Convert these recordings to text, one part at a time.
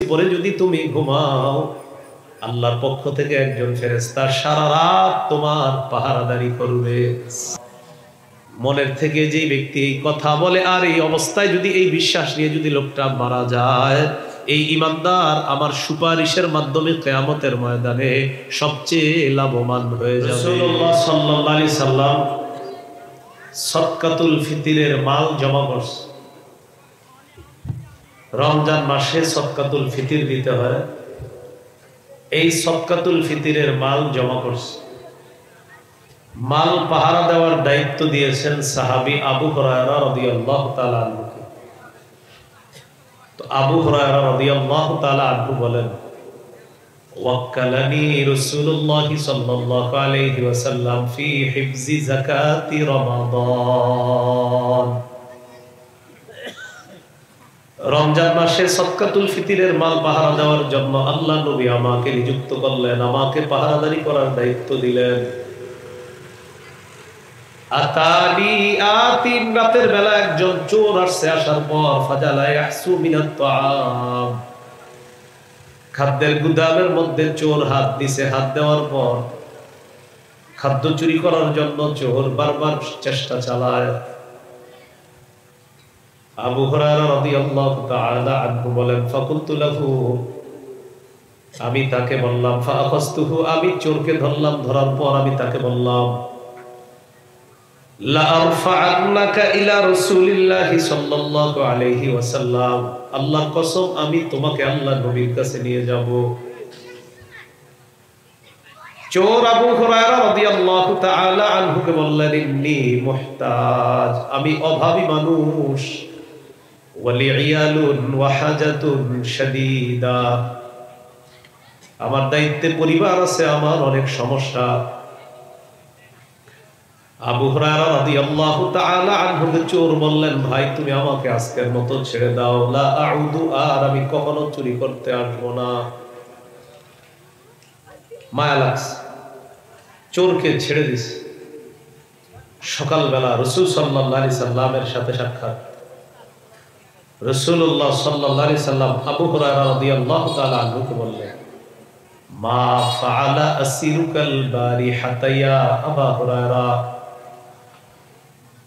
পরে যদি তুমি ঘুমাও, আল্লাহর পক্ষ থেকে একজন ফেরেশতা সারা রাত তোমার পাহারাদারি করবে। মনের থেকে যে ব্যক্তি এই কথা বলে আর এই অবস্থায় যদি এই বিশ্বাস নিয়ে যদি লোকটা মারা যায়, এই ঈমানদার আমার সুপারিশের মাধ্যমে কিয়ামতের ময়দানে সবচেয়ে লাভবান হয়ে যাবে। রাসূলুল্লাহ সাল্লাল্লাহু আলাইহি সাল্লাম সদকাতুল ফিতরের মাল জমা করছে। রমজান মাসে সদকাতুল ফিতর দিতে হয়, এই সদকাতুল ফিতরের মাল জমা করছে। মাল পাহারা দেওয়ার দায়িত্ব দিয়েছেন সাহাবী আবু হুরায়রা রাদিয়াল্লাহু তাআলা আনহুকে। তো আবু হুরায়রা রাদিয়াল্লাহু তাআলা আনহু বলেন, ওয়াক্কালানি রাসূলুল্লাহ সাল্লাল্লাহু আলাইহি ওয়াসাল্লাম ফি হিফজি যাকাতি রমাদান। রমজান মাসে সদকাতুল ফিতরের মাল পাহারা দেওয়ার জন্য আল্লাহ নবী আমাকে নিযুক্ত করলেন, আমাকে পাহারাদারি করার দায়িত্ব দিলেন। রাতের বেলা একজন চোর আসছে, আসার পর ফাজালা ইয়াহসু মিনাত তাআম, খাদ্যের গুদামের মধ্যে চোর হাত দিছে। হাত দেওয়ার পর খাদ্য চুরি করার জন্য চোর বারবার চেষ্টা চালায়। আবু হুরায়রা রাদিয়াল্লাহু তাআলা আনহু বলেন, ফাকুলতু লাহু, আমি তাকে বললাম, ফাআখাযতুহু, আমি চোরকে ধরলাম। ধরার পর আমি তাকে বললাম, লা আরফা'আন্নাকা ইলা রাসূলিল্লাহি সাল্লাল্লাহু আলাইহি ওয়াসাল্লাম, আল্লাহর কসম আমি তোমাকে আল্লাহর নবীর কাছে নিয়ে যাব। চোর আবু হুরায়রা রাদিয়াল্লাহু তাআলা আনহুকে বললেন, ইন্নী মুহতাজ, আমি অভাবী মানুষ, ওয়ালিয়ালুন ওয়া হাজাতুন শাদীদা, আমার দায়িত্বে পরিবার আছে, আমার অনেক সমস্যা। আবু হুরায়রা রাদিয়াল্লাহু তাআলা আনহুকে চোর বললেন, ভাই তুমি আমাকে আজকের মতো ছেড়ে দাও, লা আউদু, আর আমি কখনো চুরি করতে আসবো না। মায়া লাগছে, চোরকে ছেড়ে দিছে। সকালবেলা রাসূল সাল্লাল্লাহু আলাইহি সাল্লামের সাথে সাক্ষাৎ। রাসূলুল্লাহ সাল্লাল্লাহু আলাইহি সাল্লাম আবু হুরায়রা রাদিয়াল্লাহু তাআলা আনহুকে বললেন, মা ফাআলা আসিরুকাল বারিহাতা ইয়া আবা হুরায়রা,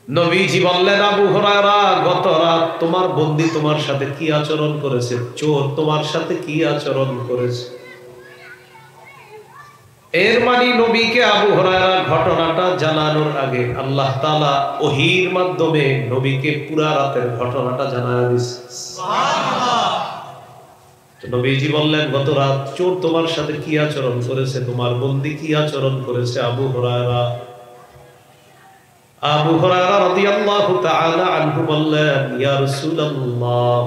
নবীজি বললেন, আবু হুরায়রা, গত রাত তোমার বন্দী তোমার সাথে কি আচরণ করেছে, চোর তোমার সাথে কি আচরণ করেছে। এর মানে নবীকে আবু হুরায়রা ঘটনাটা জানানোর আগে আল্লাহ তাআলা ওহীর মাধ্যমে নবীকে পুরা রাতের ঘটনাটা জানায় দিয়েছে। সুবহানাল্লাহ। তো নবীজি বললেন, গত রাত চোর তোমার সাথে কি আচরণ করেছে, তোমার বন্দী কি আচরণ করেছে। আবু হুরায়রা রাদিয়াল্লাহু তাআলা আনহু বললেন, ইয়া রাসূলুল্লাহ,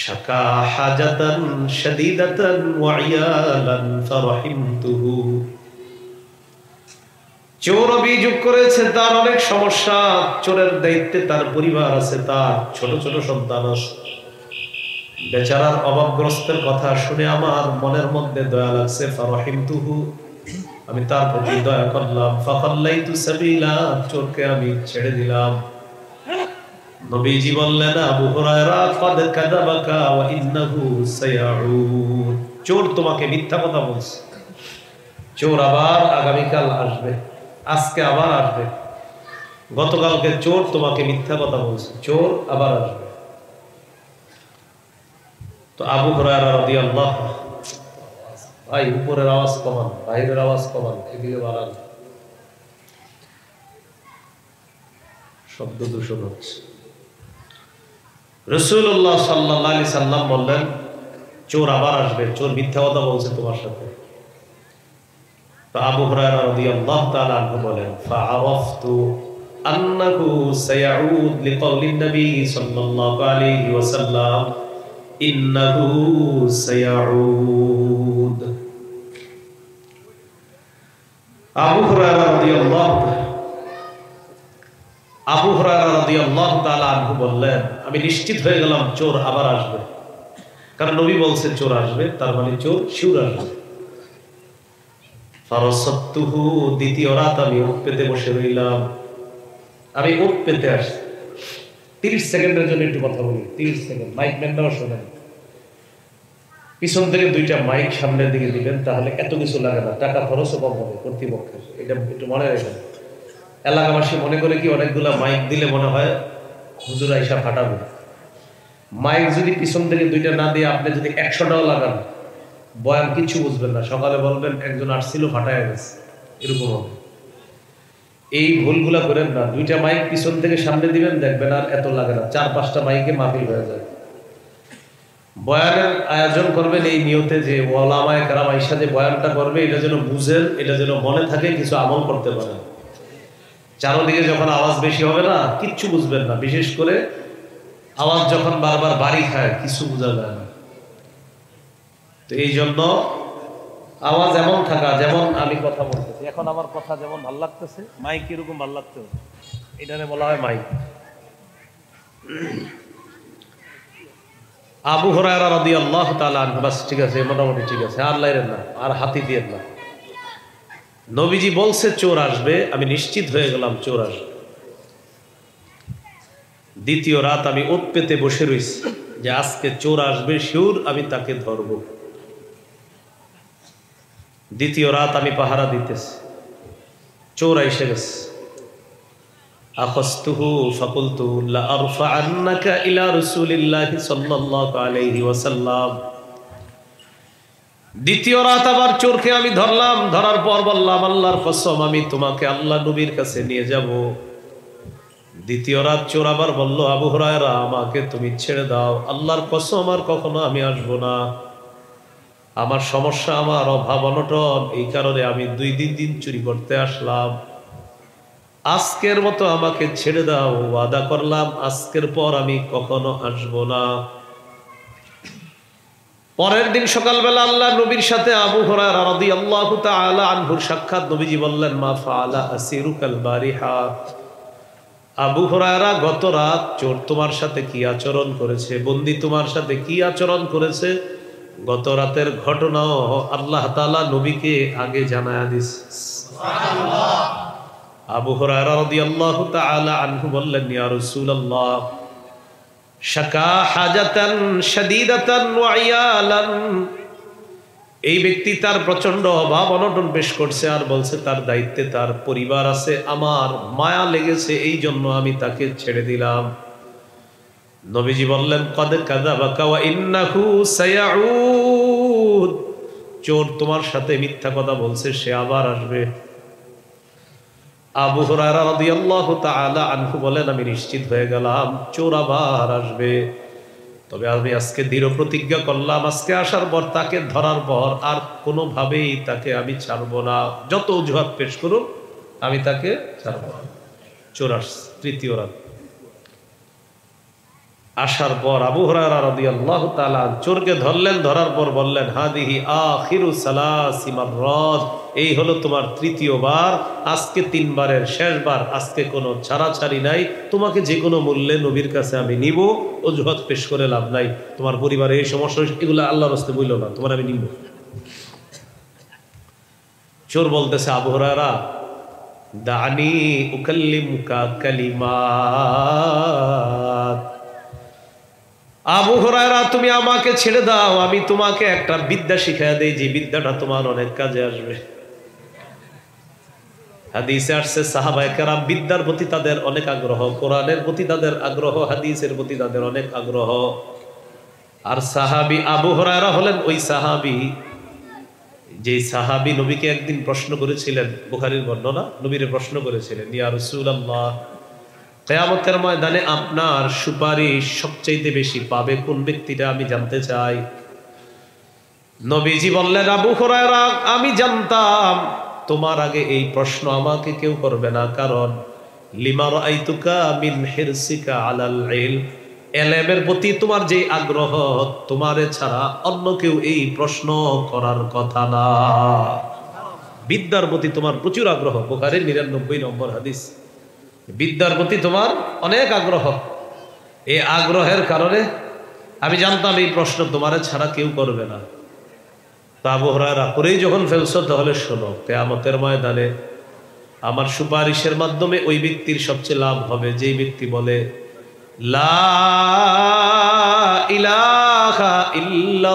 শাকা হাজাতান শাদীদাতান ওয়া ইয়ালান ফারাহিমতুহু, চোর অভিযোগ করেছে তার অনেক সমস্যা, চোরের দায়িত্বে তার পরিবার আছে, তার ছোট ছোট সন্তান আছে। বেচারার অভাবগ্রস্তের কথা শুনে আমার মনের মধ্যে দয়া লাগছে, ফারাহিমতুহু, আমি তার প্রতি দয়া করলাম। ফাখাল্লাইতু সাবিলা, চোরকে আমি ছেড়ে দিলাম। নবীজি বললেন, আবু হুরায়রা, কাদ কাযাবাকা ওয়া ইন্নাহু সায়াউদ, চোর তোমাকে মিথ্যা কথা বলছে। চোর আবার আগামীকাল আসবে, আজকে আবার আসবে। গতকালকে চোর তোমাকে মিথ্যা কথা বলছে, চোর আবার আসবে। তো আবু হুরায়রা রাদিয়াল্লাহু, ভাই উপরের আওয়াজ কমান, বাইরের আওয়াজ কমান, এদিকে বাড়ান, শব্দ দূষণ হচ্ছে। রাসূলুল্লাহ সাল্লাল্লাহু আলাইহি সাল্লাম বললেন, চোর আবার আসবে, চোর মিথ্যা কথা বলছে তোমার সাথে। তো আবু হুরায়রা রাদিয়াল্লাহু তাআলা আনহু বলেন, ফাআরাফতু আন্নাহু সায়াউদ লিকাউলিন নবী সাল্লাল্লাহু আলাইহি ওয়াসাল্লাম, ইন্নাহু সায়াউদ। আবু হুরায়রা রাদিয়াল্লাহু তাআলা আনহু বললেন, আমি নিশ্চিত হয়ে গেলাম চোর আবার আসবে, কারণ নবী বলছে চোর আসবে, তার মানে চোর শিওর আসবে। ফারাসাতুহু, দ্বিতীয় রাত আমি উট পেতে বসে রইলাম। আমি উট পেতে আসছি। 30 সেকেন্ডের জন্য একটু কথা বলি, 30 সেকেন্ড, মাইক ম্যানরাও শোনেন। পিছন থেকে দুইটা মাইক সামনের দিকে দিবেন, তাহলে এত কিছু লাগে না, টাকা খরচও কম হবে কর্তৃপক্ষের। এটা একটু মনে রাখবেন। এলাকাবাসী মনে করে কি অনেকগুলা মাইক দিলে মনে হয় হুজুর আইসা ফাটাবে। মাইক যদি পিছন থেকে দুইটা না দিয়ে আপনি যদি 100টাও লাগান, বয়ান কিছু বুঝবেন না। সকালে বলবেন একজন আসছিল ফাটায় গেছে, এরকম হবে। এই ভুলগুলা করেন না। দুইটা মাইক পিছন থেকে সামনে দিবেন, দেখবেন আর এত লাগে না, 4-5টা মাইকে মাহফিল হয়ে যায়। বয়ানের আয়োজন করবেন এই নিয়তে যে ওলামায়ে কেরাম আইসা যে বয়ানটা করবে এটা যেন বুঝেন, এটা যেন মনে থাকে, কিছু আমল করতে পারেন। চারোদিকে যখন আওয়াজ বেশি হবে না, কিচ্ছু বুঝবেন না। বিশেষ করে আওয়াজ যখন বারবার বাড়ি খায়, কিছু বোঝা যায় না। তো এই জন্য আওয়াজ এমন থাকা, যেমন আমি কথা বলতেছি এখন, আমার কথা যেমন ভাল লাগতেছে, মাইক এরকম ভাল লাগতে হবে। এটারে বলা হয় মাইক। আবু হুরায়রা রাদিয়াল্লাহু তাআলা আনহু, বাস ঠিক আছে, মোটামুটি ঠিক আছে, আর লাইরেন না, আর হাতি দিয়েন না। নবীজি বলছে চোর আসবে, আমি নিশ্চিত হয়ে গেলাম চোর আসবে। দ্বিতীয় রাত আমি ওত পেতে বসে রয়েছি যে আজকে চোর আসবে শিওর, আমি তাকে ধরব। দ্বিতীয় রাত আমি পাহারা দিতেছি, চোর এসে গেছে। আখাযতুহু ফাকুলতু লা আরফা'আন্নাকা ইলা রাসূলিল্লাহি সাল্লাল্লাহু আলাইহি ওয়াসাল্লাম। দ্বিতীয় রাত আবার চোরকে আমি ধরলাম, ধরার পর বললাম আল্লাহর কসম আমি তোমাকে আল্লাহ নবীর কাছে নিয়ে যাব। দ্বিতীয় রাত চোর আবার বলল, আবু হুরায়রা আমাকে তুমি ছেড়ে দাও, আল্লাহর কসম আর কখনো আমি আসবো না। আমার সমস্যা, আমার অভাব অনটন, এই কারণে আমি 2 দিন চুরি করতে আসলাম। আজকের মতো আমাকে ছেড়ে দাও, ওয়াদা করলাম আজকের পর আমি কখনো আসবো না। পরের দিন সকালবেলা আল্লাহ নবীর সাথে আবু হুরায়রা রাদিয়াল্লাহু তাআলা আনহুর সাক্ষাৎ। নবীজি বললেন, মা ফাআলা আসিরুকাল বারিহা। আবু হুরায়রা, গত রাত চোর তোমার সাথে কি আচরণ করেছে, বন্দী তোমার সাথে কি আচরণ করেছে, গত রাতের ঘটনাও আল্লাহ তাআলা নবীকে আগে জানায়া দিয়েছে। সুবহানাল্লাহ। আবু হুরায়রা রাদিয়াল্লাহু তাআলা আনহু বললেন, ইয়া রাসূলুল্লাহ, শাকা হাজাতান শাদীদাতান ওয়া ইয়ালান। এই ব্যক্তি তার প্রচন্ড অভাব অনটন পেশ করছে, আর বলছে তার দায়িত্বে তার পরিবার আছে, আমার মায়া লেগেছে, এই জন্য আমি তাকে ছেড়ে দিলাম। নবীজি বললেন, কদ কাযাবাকা ওয়া ইন্নাহু সায়াউদ। চোর তোমার সাথে মিথ্যা কথা বলছে, সে আবার আসবে। আবু হুরায়রা রাদিয়াল্লাহু তাআলা আনহু বলেন, আমি নিশ্চিত হয়ে গেলাম চোর আবার আসবে। তবে আমি আজকে দৃঢ় প্রতিজ্ঞা করলাম, আজকে আসার পর তাকে ধরার পর আর কোনোভাবেই তাকে আমি ছাড়বো না, যত অজুহাত পেশ করুক আমি তাকে ছাড়বো না। চোর আসছে তৃতীয় রাত। আসার পর আবু হুরায়রা রাদিয়াল্লাহু তাআলা চোরকে ধরলেন, ধরার পর বললেন, হাদিহি আখিরু সালাসি মাররাত। এই হলো তোমার তৃতীয়বার, আজকে 3 বারের শেষবার, আজকে কোনো ছাড়াছাড়ি নাই, তোমাকে যে কোনো মূল্যে নবীর কাছে আমি নিব, অজুহাত পেশ করে লাভ নাই। তোমার পরিবারে এই সমস্যা, এগুলো আল্লাহর রাস্তে বইল না, তোমার আমি নিব। চোর বলতেছে, আবু হুরায়রা দানি উকাল্লিমুকা কালিমাত। আবু হুরায়রা তুমি আমাকে ছেড়ে দাও, আমি তোমাকে একটা বিদ্যা শিখাইয়া দেই, যে বিদ্যাটা তোমার অনেক কাজে আসবে। হাদিসে আসছে সাহাবায়ে কেরাম বিদ্যার প্রতি তাদের অনেক আগ্রহ, কোরআনের প্রতি তাদের আগ্রহ, হাদিসের প্রতি তাদের অনেক আগ্রহ। আর সাহাবী আবু হুরায়রা হলেন ওই সাহাবী, যে সাহাবী নবীকে একদিন প্রশ্ন করেছিলেন, বুখারীর বর্ণনা, নবীরে প্রশ্ন করেছিলেন, ইয়া রাসূলুল্লাহ, কিয়ামতের ময়দানে আপনার সুপারিশ সবচেয়ে বেশি পাবে কোন ব্যক্তিটা, আমি জানতে চাই। নবীজি বললেন, আবু হুরায়রা আমি জানতাম তোমার আগে এই প্রশ্ন আমাকে কেউ করবে না, কারণ লিমা রাআইতুকা মিন হিরসিকা আলাল ইলম, ইলমের প্রতি তোমার যে আগ্রহ, তোমারে ছাড়া অন্য কেউ এই প্রশ্ন করার কথা না। বিদ্যার প্রতি তোমার প্রচুর আগ্রহ, বুখারীর 99 নম্বর হাদিস। বিদ্যার প্রতি তোমার অনেক আগ্রহ, এই আগ্রহের কারণে আমি জানতাম এই প্রশ্ন তোমারে ছাড়া কেউ করবে না। তা আবু হুরায়রা করেই যখন ফেলছো, তাহলে শোনো, কিয়ামতের ময়দানে আমার সুপারিশের মাধ্যমে ওই ব্যক্তির সবচেয়ে লাভ হবে, যেই ব্যক্তি বলে লা ইলাহা ইল্লাল্লাহ।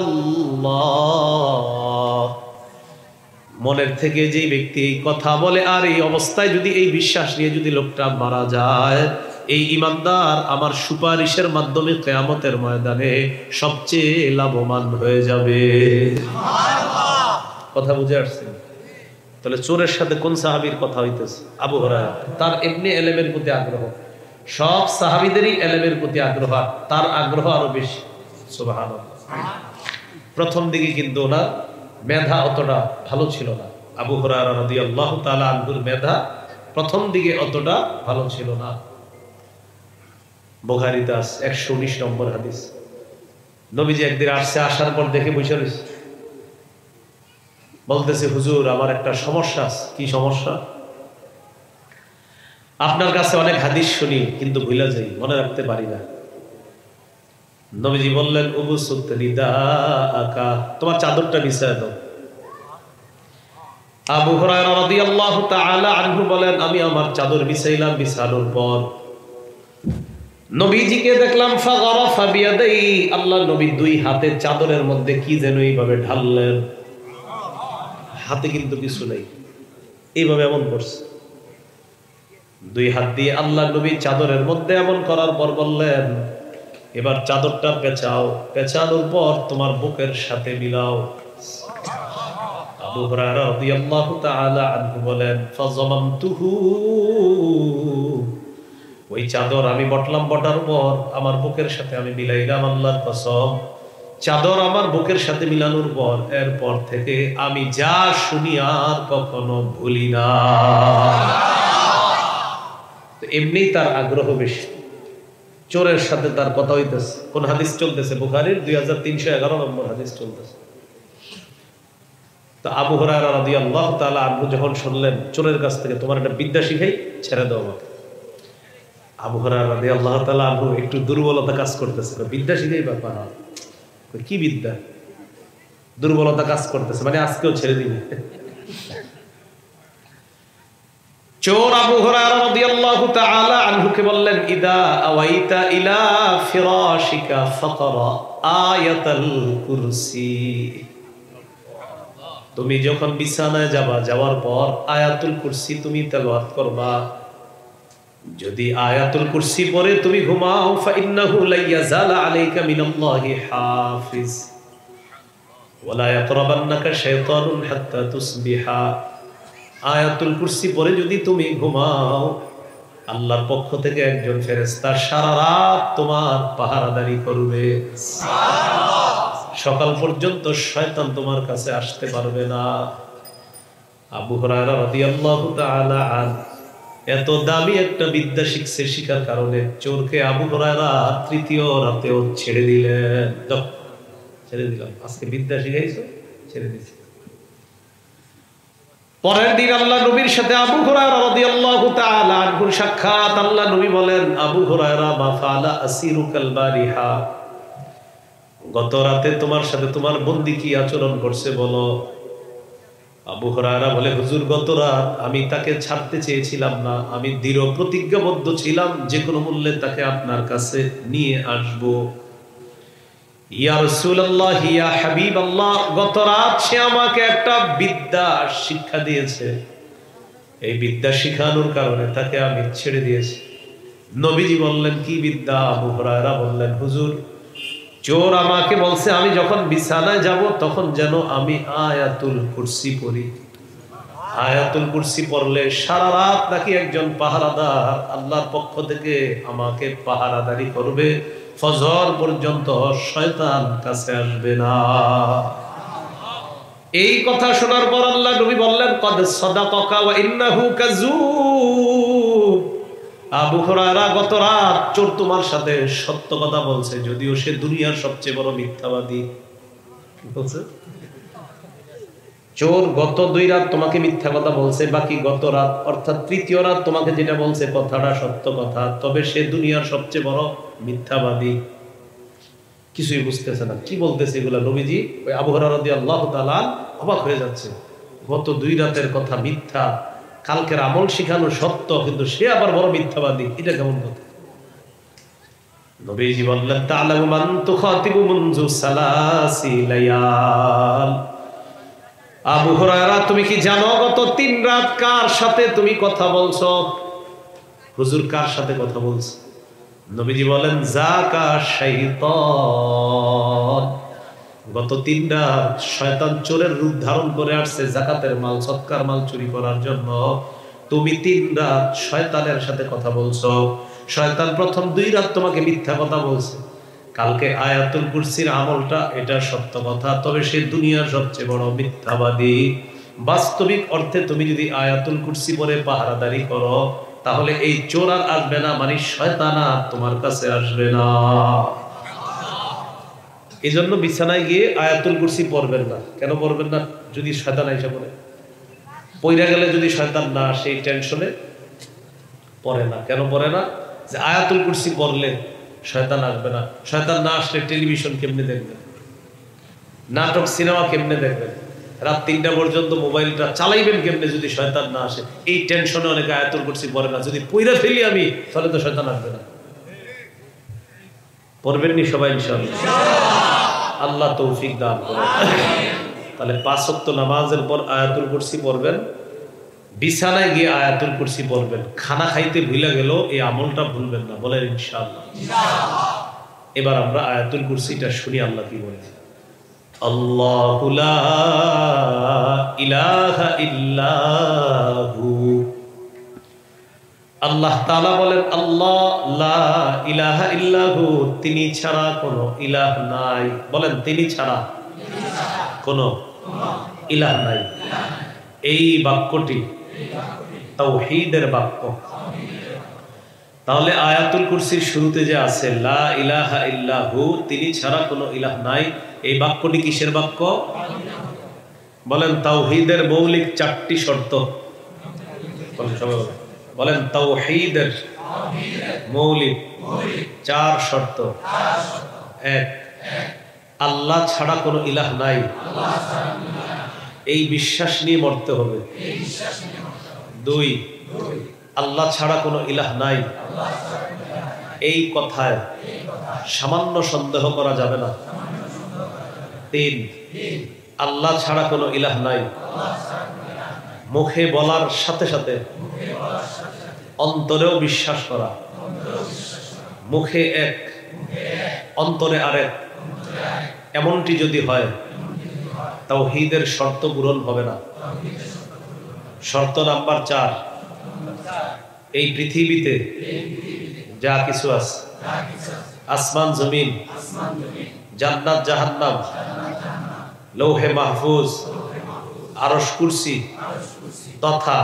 মনের থেকে যে ব্যক্তি এই কথা বলে আর এই অবস্থায় যদি এই বিশ্বাস নিয়ে যদি লোকটা মারা যায়, এই ইমানদার আমার সুপারিশের মাধ্যমে কিয়ামতের ময়দানে সবচেয়ে লাভবান হয়ে যাবে। কথা বুঝে আসছেন? তাহলে চোরের সাথে কোন সাহাবীর কথা হইতেছে? আবু হুরায়রা। তার এমনি এলেমের প্রতি আগ্রহ, সব সাহাবীদেরই এলেমের প্রতি আগ্রহ, তার আগ্রহ আরো বেশি। সুবহানাল্লাহ। প্রথম দিকে কিন্তু ওনার মেধা অতটা ভালো ছিল না। আবু হুরায়রা রাদিয়াল্লাহু তাআলা আনহুর মেধা প্রথম দিকে অতটা ভালো ছিল না। বুখারীতে আছে 119 নম্বর হাদিস। নবীজি একদিন আসছে, আসার পর দেখে বসে রয়েছে, বলতেছে হুজুর আমার একটা সমস্যা আছে। কি সমস্যা? আপনার কাছে অনেক হাদিস শুনি কিন্তু ভুলে যাই, মনে রাখতে পারি না। নবীজি বললেন উবসুত রিদাআকা, তোমার চাদরটা বিছায় দাও। আবু হুরায়রা রাদিয়াল্লাহু তাআলা আনহু বলেন আমি আমার চাদর বিছাইলাম, বিছানোর পর নবীজিকে দেখলাম ফাগারাফা বিয়াদাই, আল্লাহ নবী দুই হাতে চাদরের মধ্যে কি যেন এইভাবে ঢাললেন। হাতে কিন্তু কিছু নেই, এইভাবে এমন করছে দুই হাত দিয়ে। আল্লাহ নবী চাদরের মধ্যে এমন করার পর বললেন এবার চাদরটা পেঁচাও, পেঁচানোর পর তোমার বুকের সাথে মিলাও। আবু হুরায়রা রাদিয়াল্লাহু তাআলা আনহু বলেন ফাযামামতুহু, ওই চাদর আমি বটলাম, বটার পর আমার বুকের সাথে আমি মিলাইলাম। আল্লাহর কসম, চাদর আমার বুকের সাথে মিলানোর পর এরপর থেকে আমি যা শুনি আর কখনো ভুলি না। এমনি তার আগ্রহ বেশি। চোরের সাথে তার কথা হইতেছে। কোন হাদিস চলতেছে? বুখারীর 2311 নম্বর হাদিস চলতেছে। তো আবু হুরায়রা রাদিয়াল্লাহু তাআলা আনহু যখন শুনলেন চোরের কাছ থেকে তোমার একটা বিদ্যা শিখাই, ছেড়ে দাও আমাকে। আবু হুরায়রা রাদিয়াল্লাহু তাআলা আনহু একটু দুর্বলতা কাজ করতেছে, বিদ্যা শিখাই ব্যাপার কি বিদ্যা? দুর্বলতা কাজ করতেছে মানে আজকেও ছেড়ে দিবে। চোর আবু হুরায়রা রাদিয়াল্লাহু তাআলা আনহুকে বললেন ইদা আওয়াইতা ইলা ফিরাশিকা ফাকরা আয়াতাল কুরসি, তুমি যখন বিছানায় যাবা, যাওয়ার পর আয়াতুল কুরসি তুমি তেলাওয়াত করবা। যদি আয়াতুল কুরসি পড়ে তুমি ঘুমাও, ফাইন্নাহু লা ইয়াজালা আলাইকা মিনাল্লাহি হাফিজ ওয়ালা ইয়াকরাবান্নাকা শাইতানুন হাত্তা তুসবিহা। আয়াতুল কুরসি পড়ে যদি তুমি ঘুমাও, আল্লাহর পক্ষ থেকে একজন ফেরেশতা সারা রাত তোমার পাহারাদারি করবে। সকাল পর্যন্ত শয়তান তোমার কাছে আসতে পারবে না। আবু হুরায়রা রাদিয়াল্লাহু তাআলা আনহু এত দামি একটা বিদ্যা শিখছে, শিখার কারণে চোরকে আবু হুরায়রা তৃতীয় রাতেও ছেড়ে দিলেন। ছেড়ে দিলাম, আজকে বিদ্যা শিখাইছো, ছেড়ে দিছি। পরের দিন আল্লাহ নবীর সাথে আবু হুরায়রা রাদিয়াল্লাহু তাআলা আনহুর সাক্ষাৎ। আল্লাহ নবী বলেন আবু হুরায়রা মা ফাআলা আসিরুকাল বারিহা, গত রাতে তোমার সাথে তোমার বন্দী কি আচরণ করছে বলো। আবু হুরায়রা বলে হুজুর গত রাত আমি তাকে ছাড়তে চেয়েছিলাম না, আমি দৃঢ় প্রতিজ্ঞাবদ্ধ ছিলাম যে কোনো মূল্যে তাকে আপনার কাছে নিয়ে আসব। ইয়া রাসূলুল্লাহ ইয়া হাবিবাল্লাহ, গত রাত সে আমাকে একটা বিদ্যা শিক্ষা দিয়েছে, এই বিদ্যা শিখানোর কারণে তাকে আমি ছেড়ে দিয়েছি। নবীজি বললেন কি বিদ্যা? আবু হুরায়রা বললেন হুজুর চোর আমাকে বলছে আমি যখন বিছানায় যাব তখন যেন আমি আয়াতুল কুরসি পড়ি। আয়াতুল কুরসি পড়লে সারা রাত নাকি একজন পাহারাদার আল্লাহর পক্ষ থেকে আমাকে পাহারাদারি করবে, ফজর পর্যন্ত শয়তান কাছে আসবে না। এই কথা শোনার পর আল্লাহ নবী বললেন কদ সাদাকাকা ওয়া ইন্নাহু কাযুব, আবু হুরায়রা গত রাত চোর তোমার সাথে সত্য কথা বলছে, যদিও সে দুনিয়ার সবচেয়ে বড় মিথ্যাবাদী। বলছে চোর গত 2 রাত তোমাকে মিথ্যা কথা বলছে, বাকি গত রাত অর্থাৎ তৃতীয় রাত তোমাকে যেটা বলছে কথাটা সত্য কথা, তবে সে দুনিয়ার সবচেয়ে বড় মিথ্যাবাদী। কিছুই বুঝতেছে না কি বলতেছে এগুলা। নবীজি ওই আবু হুরায়রা রাদিয়াল্লাহু তাআলা অবাক হয়ে যাচ্ছে, গত 2 রাতের কথা মিথ্যা, কালকের আমল শিখানো সত্য, কিন্তু সে আবার বড় মিথ্যাবাদী, এটা কেমন কথা? নবীজি বললেন তা'লামু মান তুখাতিবু মুনযু সালাসি লায়াল। আবু হুরায়রা, তুমি কি জানো গত 3 রাত কার সাথে তুমি কথা বলছো? হুজুর, কার সাথে কথা বলছো? নবীজি বলেন যাকা শাইতান। গত 3 রাত শয়তান চোরের রূপ ধারণ করে আসছে যাকাতের মাল, সদকার মাল চুরি করার জন্য। তুমি 3 রাত শয়তানের সাথে কথা বলছো। শয়তান প্রথম 2 রাত তোমাকে মিথ্যা কথা বলছে। কালকে আয়াতুল কুরসির আমলটা এটা সত্য কথা, তবে সে দুনিয়ার সবচেয়ে বড় মিথ্যাবাদী। বাস্তবিক অর্থে তুমি যদি আয়াতুল কুরসি পরে পাহারাদারি করো, তাহলে এই চোর আর আসবে না, মানে শয়তান আর তোমার কাছে আসবে না। এই জন্য বিছানায় গিয়ে আয়াতুল কুরসি পড়বেন না। কেন পড়বেন না? যদি শয়তান আইসা পড়ে, পইরা গেলে যদি শয়তান না সেই টেনশনে পড়ে না। কেন পড়ে না? যে আয়াতুল কুরসি পড়লে শয়তান আসবে না। শয়তান না আসলে টেলিভিশন কেমনে দেখবেন, নাটক সিনেমা কেমনে দেখবেন, রাত 3টা পর্যন্ত মোবাইলটা চালাইবেন কেমনে যদি শয়তান না আসে? এই টেনশনে অনেকে আয়াতুল কুরসি পড়ে না। যদি পইরা ফেলি আমি, তাহলে তো শয়তান আসবে না। পড়বেন নি সবাই ইনশাআল্লাহ? আল্লাহ তৌফিক দান করেন। তাহলে 5 ওয়াক্ত নামাজের পর আয়াতুল কুরসি পড়বেন, বিছানায় গিয়ে আয়াতুল কুরসি পড়বেন। খানা খাইতে ভুলে গেল, এই আমলটা ভুলবেন না, বলেন ইনশাআল্লাহ। এবার আমরা আয়াতুল কুরসিটা শুনি আল্লাহ কি বলে। আল্লাহু লা ইলাহা ইল্লাহু। আল্লাহ তাআলা বলেন আল্লাহ লা ইলাহা ইল্লাহু, তিনি ছাড়া কোনো ইলাহ নাই। বলেন তিনি ছাড়া কোনো ইলাহ নাই। এই বাক্যটি তাওহীদের বাক্য। তাহলে আয়াতুল কুরসির শুরুতে যে আছে লা ইলাহা ইল্লাহু, তিনি ছাড়া কোনো ইলাহ নাই, এই বাক্যটি কিসের বাক্য? বলেন তাওহীদের মৌলিক 4টি শর্ত। বলেন তাওহীদের মৌলিক 4 শর্ত। 1, আল্লাহ ছাড়া কোনো ইলাহ নাই, এই বিশ্বাস নিয়ে মরতে হবে। 2, আল্লাহ ছাড়া কোনো ইলাহ নাই, এই কথায় সামান্য সন্দেহ করা যাবে না। 3, আল্লাহ ছাড়া কোনো ইলাহ নাই, মুখে বলার সাথে সাথে অন্তরেও বিশ্বাস করা। মুখে এক, অন্তরে আরেক, এমনটি যদি হয় তাওহীদের শর্ত পূরণ হবে না। শর্ত নাম্বার 4, এই পৃথিবীতে যা কিছু আছে, আসমান জমিন, জান্নাত জাহান্নাম, লৌহে মাহফুজ, আরশ কুরসি তথা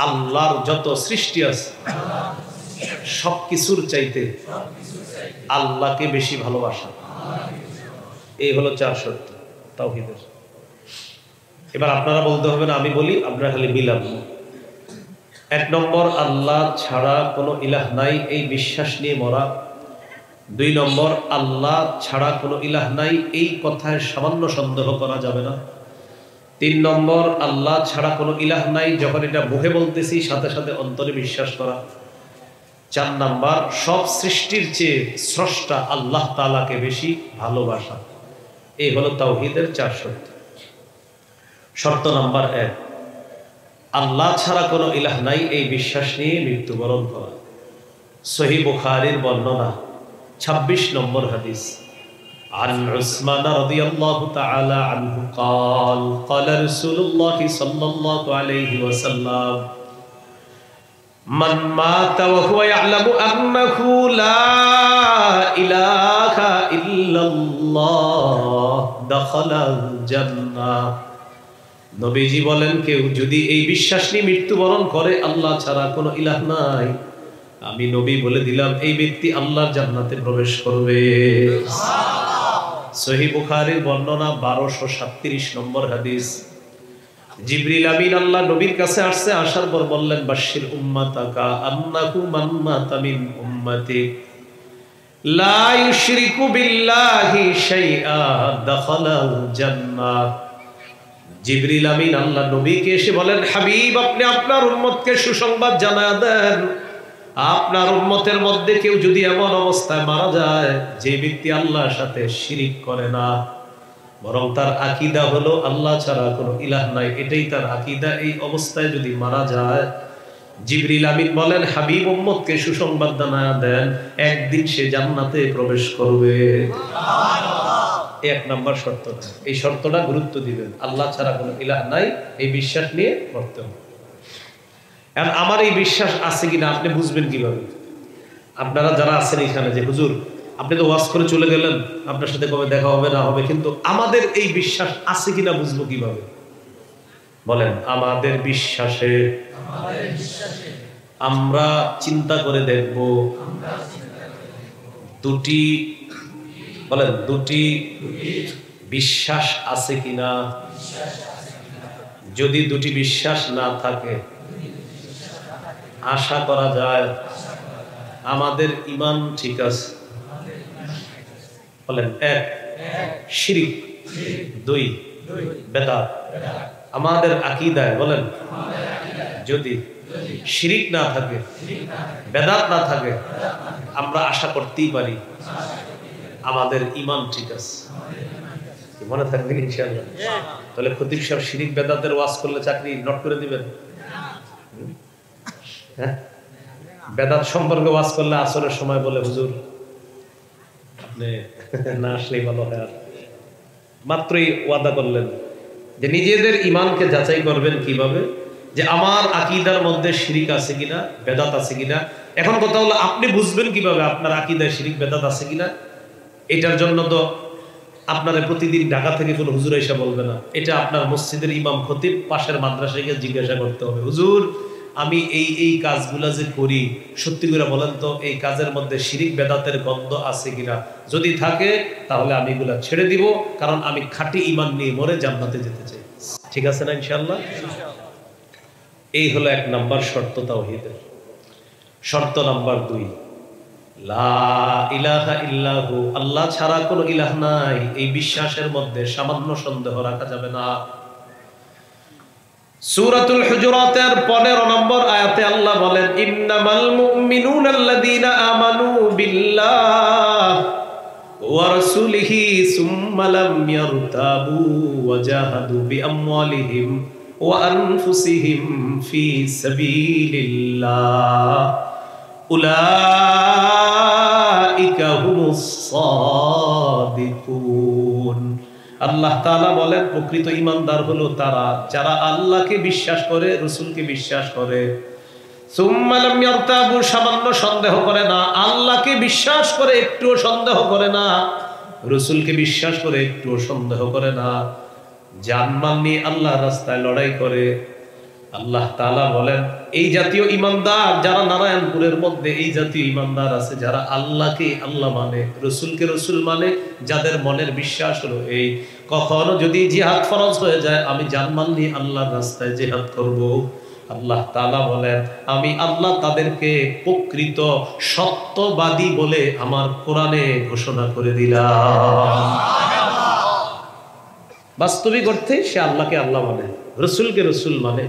আল্লাহর যত সৃষ্টি আছে সবকিছুর চাইতে আল্লাহকে বেশি ভালোবাসা। এই হলো 4 শর্ত তাওহীদের। এবার আপনারা বলতে হবে না, আমি বলি, আপনারা খালি মিলান। 1 নম্বর, আল্লাহ ছাড়া কোনো ইলাহ নাই, এই বিশ্বাস নিয়ে মরা। 2 নম্বর, আল্লাহ ছাড়া কোনো ইলাহ নাই, এই কথায় সামান্য সন্দেহ করা যাবে না। 3 নম্বর, আল্লাহ ছাড়া কোনো ইলাহ নাই, যখন এটা মুখে বলতেছি সাথে সাথে অন্তরে বিশ্বাস করা। 4 নম্বর, সব সৃষ্টির চেয়ে স্রষ্টা আল্লাহ তাআলাকে বেশি ভালোবাসা। এই হলো তাওহীদের 4 শর্ত। শর্ত নাম্বার 1, আল্লাহ ছাড়া কোনো ইলাহ নাই, এই বিশ্বাস নিয়ে মৃত্যুবরণ করা। সহিহ বুখারীর বর্ণনা 26 নম্বর হাদিস। عن عثمان رضي الله تعالى عنه قال قال رسول الله صلى الله عليه وسلم من مات وهو يعلم أنه لا إله إلا الله دخل الجنة। নবীজি বলেন, কেউ যদি এই বিশ্বাস নিয়ে মৃত্যুবরণ করে আল্লাহ ছাড়া কোনো ইলাহ নাই, আমি নবী বলে দিলাম এই ব্যক্তি আল্লাহর জান্নাতে প্রবেশ করবে। সহিহ বুখারীর বর্ণনা 1237 নম্বর হাদিস। জিবরিল আমিন আল্লাহ নবীর কাছে আসছে, আসার পর বললেন, বাশশির উম্মাতাকা আন্নাহু মান মাতা মিন উম্মতি লা ইউশরিকু বিল্লাহি শাইআ দাখালাল জান্নাহ। জিবরিল আমিন আল্লাহ নবীকে এসে বলেন, হাবিব, আপনি আপনার উম্মতকে সুসংবাদ জানা দেন, আপনার উম্মতের মধ্যে কেউ যদি এমন অবস্থায় মারা যায় যে ব্যক্তি আল্লাহর সাথে শিরিক করে না, বরং তার আকীদা হলো আল্লাহ ছাড়া কোনো ইলাহ নাই, এটাই তার আকীদা, এই অবস্থায় যদি মারা যায়, জিবরিল আমিন বলেন হাবিব উম্মতকে সুসংবাদ জানায়া দেন একদিন সে জান্নাতে প্রবেশ করবে। এক নাম্বার শর্ত, এই শর্তটা গুরুত্ব দিবেন, আল্লাহ ছাড়া কোনো ইলাহ নাই, এই বিশ্বাস নিয়ে মরতে হবে। এখন আমার এই বিশ্বাস আছে কিনা আপনি বুঝবেন কিভাবে? আপনারা যারা আছেন এখানে, যে হুজুর আপনি তো ওয়াজ করে চলে গেলেন, আপনার সাথে কবে দেখা হবে না হবে, কিন্তু আমাদের এই বিশ্বাস আছে কিনা বুঝবো কিভাবে? বলেন, আমাদের বিশ্বাসে আমরা চিন্তা করে দেখব দুটি, বলেন দুটি বিশ্বাস আছে কিনা। যদি দুটি বিশ্বাস না থাকে, আশা করা যায় আমাদের ঈমান ঠিক আছে। বলেন, এক শিরক, দুই বেদাত। আমাদের আকীদায় বলেন যদি শিরক না থাকে, বেদাত না থাকে, আমরা আশা করতেই পারি আমাদের ঈমান ঠিক আছে। মনে থাকবেন ইনশাআল্লাহ। তাহলে খতিব সাহেব শিরক বেদাতের ওয়াজ করলে চাকরি নোট করে দিবেন। হ্যাঁ, বেদাত সম্পর্কে ওয়াজ করলে আসরের সময় বলে হুজুর আপনি না আসলেই ভালো হয়। আর মাত্রই ওয়াদা করলেন যে নিজেদের ঈমানকে যাচাই করবেন কিভাবে, যে আমার আকীদার মধ্যে শিরক আছে কিনা, বেদাত আছে কিনা। এখন কথা হলো আপনি বুঝবেন কিভাবে আপনার আকীদায় শিরক বেদাত আছে কিনা? এটার জন্য তো আপনার প্রতিদিন ঢাকা থেকে কোনো হুজুর এসে বলবে না, এটা আপনার মসজিদের ইমাম খতিব পাশের মাদ্রাসায় গিয়ে জিজ্ঞাসা করতে হবে, হুজুর আমি এই কাজগুলা যে করি সত্যি করে বলেন তো এই কাজের মধ্যে শিরক বেদাতের গন্ধ আছে কিনা। যদি থাকে তাহলে আমি এগুলা ছেড়ে দিব, কারণ আমি খাঁটি ঈমান নিয়ে মরে জান্নাতে যেতে চাই। ঠিক আছে না ইনশাআল্লাহ? এই হলো এক নাম্বার শর্ত তাওহীদের। শর্ত নাম্বার দুই, লা ইলাহা ইল্লাহু, আল্লাহ ছাড়া কোনো ইলাহ নাই, এই বিশ্বাসের মধ্যে সামান্য সন্দেহ রাখা যাবে না। সূরাতুল হুজুরাতের 15 নম্বর আয়াতে আল্লাহ বলেন, ইন্নামাল মুমিনুনা আল্লাযীনা আমানু বিল্লাহ ওয়া রাসূলিহি সুম্মা লাম ইয়ারতাবু ওয়া জাহাদু বিআমওয়ালিহিম ওয়া আনফুসিহিম ফি সাবিলিল্লাহ উলাইকা হুমুস সাদিকুন। আল্লাহ তাআলা বলেন প্রকৃত ঈমানদার হলো তারা যারা আল্লাহকে বিশ্বাস করে, রাসূলকে বিশ্বাস করে, সুম্মা লাম ইয়ারতাবু, সামান্য সন্দেহ করে না, আল্লাহকে বিশ্বাস করে একটুও সন্দেহ করে না, রাসূলকে বিশ্বাস করে একটুও সন্দেহ করে না, জানমাল নিয়ে আল্লাহর রাস্তায় লড়াই করে। আল্লাহ তাআলা বলেন এই জাতীয় ঈমানদার যারা নারায়ণপুরের মধ্যে, এই জাতীয় ঈমানদার আছে যারা আল্লাহকে আল্লাহ মানে, রাসূলকে রাসূল মানে, যাদের মনের বিশ্বাস হলো এই, কখনো যদি জিহাদ ফরজ হয়ে যায় আমি জানমাল নিয়ে আল্লাহর রাস্তায় জিহাদ করব। আল্লাহ তাআলা বলেন আমি আল্লাহ তাদেরকে প্রকৃত সত্যবাদী বলে আমার কোরআনে ঘোষণা করে দিলাম। বাস্তবিক অর্থে সে আল্লাহকে আল্লাহ মানে, রাসূলকে রাসূল মানে,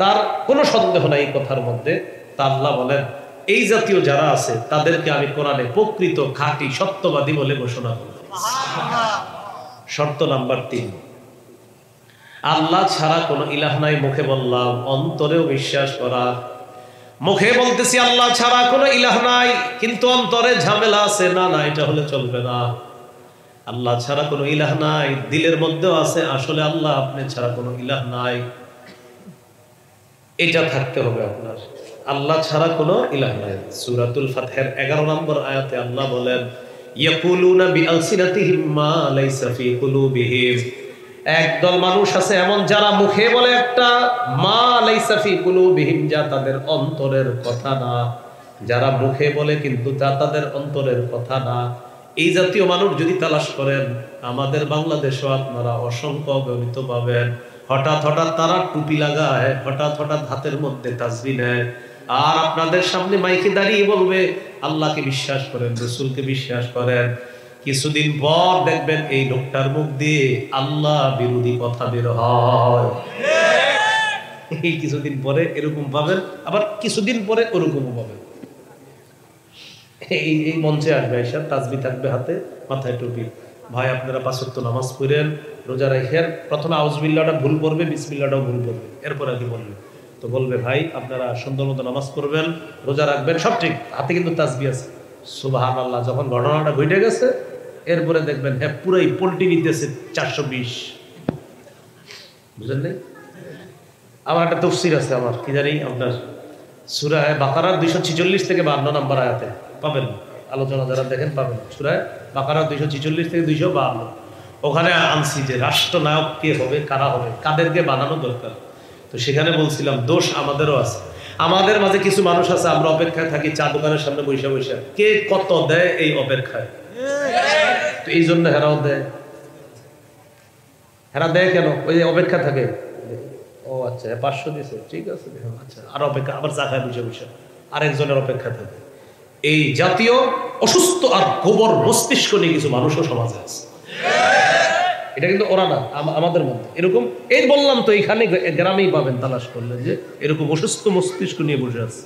তার কোনো সন্দেহ নাই এই কথার মধ্যে। তা আল্লাহ বলেন এই জাতীয় যারা আছে তাদেরকে আমি কোরআনে প্রকৃত খাঁটি সত্যবাদী বলে ঘোষণা করলাম। শর্ত নাম্বার 3, আল্লাহ ছাড়া কোনো ইলাহ নাই, মুখে বললাম, অন্তরেও বিশ্বাস করা। মুখে বলতেছি আল্লাহ ছাড়া কোনো ইলাহ নাই, কিন্তু অন্তরে ঝামেলা আছে, না না এটা হলে চলবে না। আল্লাহ ছাড়া কোনো ইলাহ নাই, দিলের মধ্যেও আছে আসলে আল্লাহ আপনি ছাড়া কোনো ইলাহ নাই, এটা থাকতে হবে আপনার, আল্লাহ ছাড়া কোনো ইলাহ নাই। সূরাতুল ফাতহের 11 নম্বর আয়াতে আল্লাহ বলেন ইয়াকুলুনা বিআলসিনাতিহিম মা লাইসা ফি কুলুবিহিম, একদল মানুষ আছে এমন যারা মুখে বলে একটা, মা লাইসা ফি কুলুবিহিম, যা তাদের অন্তরের কথা না, যারা মুখে বলে কিন্তু তা তাদের অন্তরের কথা না। এই জাতীয় মানুষ যদি তালাশ করেন আমাদের বাংলাদেশও আপনারা অসংখ্য গণিত পাবেন। হঠাৎ হঠাৎ তারা টুপি লাগায়, হঠাৎ হঠাৎ হাতের মধ্যে তাসবিহ নেয়, আর আপনাদের সামনে মাইকে দাঁড়িয়ে বলবে আল্লাহকে বিশ্বাস করেন, রাসূলকে বিশ্বাস করেন। কিছুদিন পর দেখবেন এই লোকটার মুখ দিয়ে আল্লাহ বিরোধী কথা বের হয়। এই কিছুদিন পরে এরকম পাবেন, আবার কিছুদিন পরে ওরকমও পাবেন। এই এই মঞ্চে আসবে, এসে তাসবি থাকবে হাতে, মাথায় টুপি। ভাই আপনারা 5 ওয়াক্ত নামাজ পড়েন, রোজা রাখেন। প্রথমে আউযুবিল্লাহটা ভুল পড়বে, বিসমিল্লাহটাও ভুল পড়বে, এরপর আর কি বলবে? তো বলবে ভাই আপনারা সুন্দর মতো নামাজ পড়বেন, রোজা রাখবেন, সব ঠিক, হাতে কিন্তু তাসবি আছে। সুবহানাল্লাহ। যখন ঘটনাটা ঘটে গেছে এরপরে দেখবেন হ্যাঁ পুরাই পল্টি নিতেছে 420। বুঝলেন? আমার একটা তফসির আছে, আমার কি জানি আপনার সূরা বাকারার 246 থেকে 52 নম্বর আয়াতে পাবেন, আলোচনা যারা দেখেন পাবেন। সূরা বাকারার 246 থেকে 252, ওখানে আনছি যে রাষ্ট্রনায়ক কে হবে, কারা হবে, কাদেরকে বানানো দরকার। তো সেখানে বলছিলাম দোষ আমাদেরও আছে। আমাদের মাঝে কিছু মানুষ আছে, আমরা অপেক্ষায় থাকি চা দোকানের সামনে বসে বসে, কে কত দেয় এই অপেক্ষায়। তো এই জন্য হেরাও দেয়। হেরা দেয় কেন? ওই যে অপেক্ষা থাকে, ও আচ্ছা 500 দিয়েছে, ঠিক আছে, আচ্ছা আর অপেক্ষা, আবার চা খায় বসে বসে আরেকজনের অপেক্ষা থাকে। এই জাতীয় অসুস্থ আর গোবর মস্তিষ্ক নিয়ে কিছু মানুষও সমাজে আছে। এটা কিন্তু ওরা না, আমাদের মধ্যে এরকম। এই বললাম তো, এইখানে গ্রামেই পাবেন তালাশ করলে, যে এরকম অসুস্থ মস্তিষ্ক নিয়ে বসে আছে।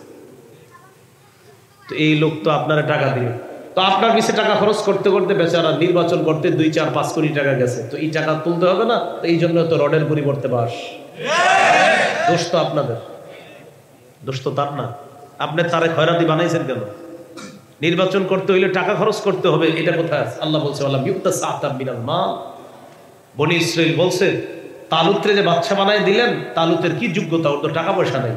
তো এই লোক তো আপনারা টাকা দিবে, তো আপনার পিছে টাকা খরচ করতে করতে বেচারা নির্বাচন করতে 2, 4, 5 কোটি টাকা গেছে, তো এই টাকা তুলতে হবে না? তো এই জন্য তো রডের পরিবর্তে বাঁশ। দোষ তো আপনাদের, দোষ তো তার না। আপনি তারে খয়রাতি বানাইছেন কেন? নির্বাচন করতে হইলে টাকা খরচ করতে হবে, এটা কোথায় আছে? আল্লাহ বলছে ওয়ালাম ইউতা সাআতাম মিনাল মাল। বনি ইসরাইল বলছে তালুতরে যে বাদশা বানায় দিলেন, তালুতের কি যোগ্যতা, ওর তো টাকা পয়সা নাই।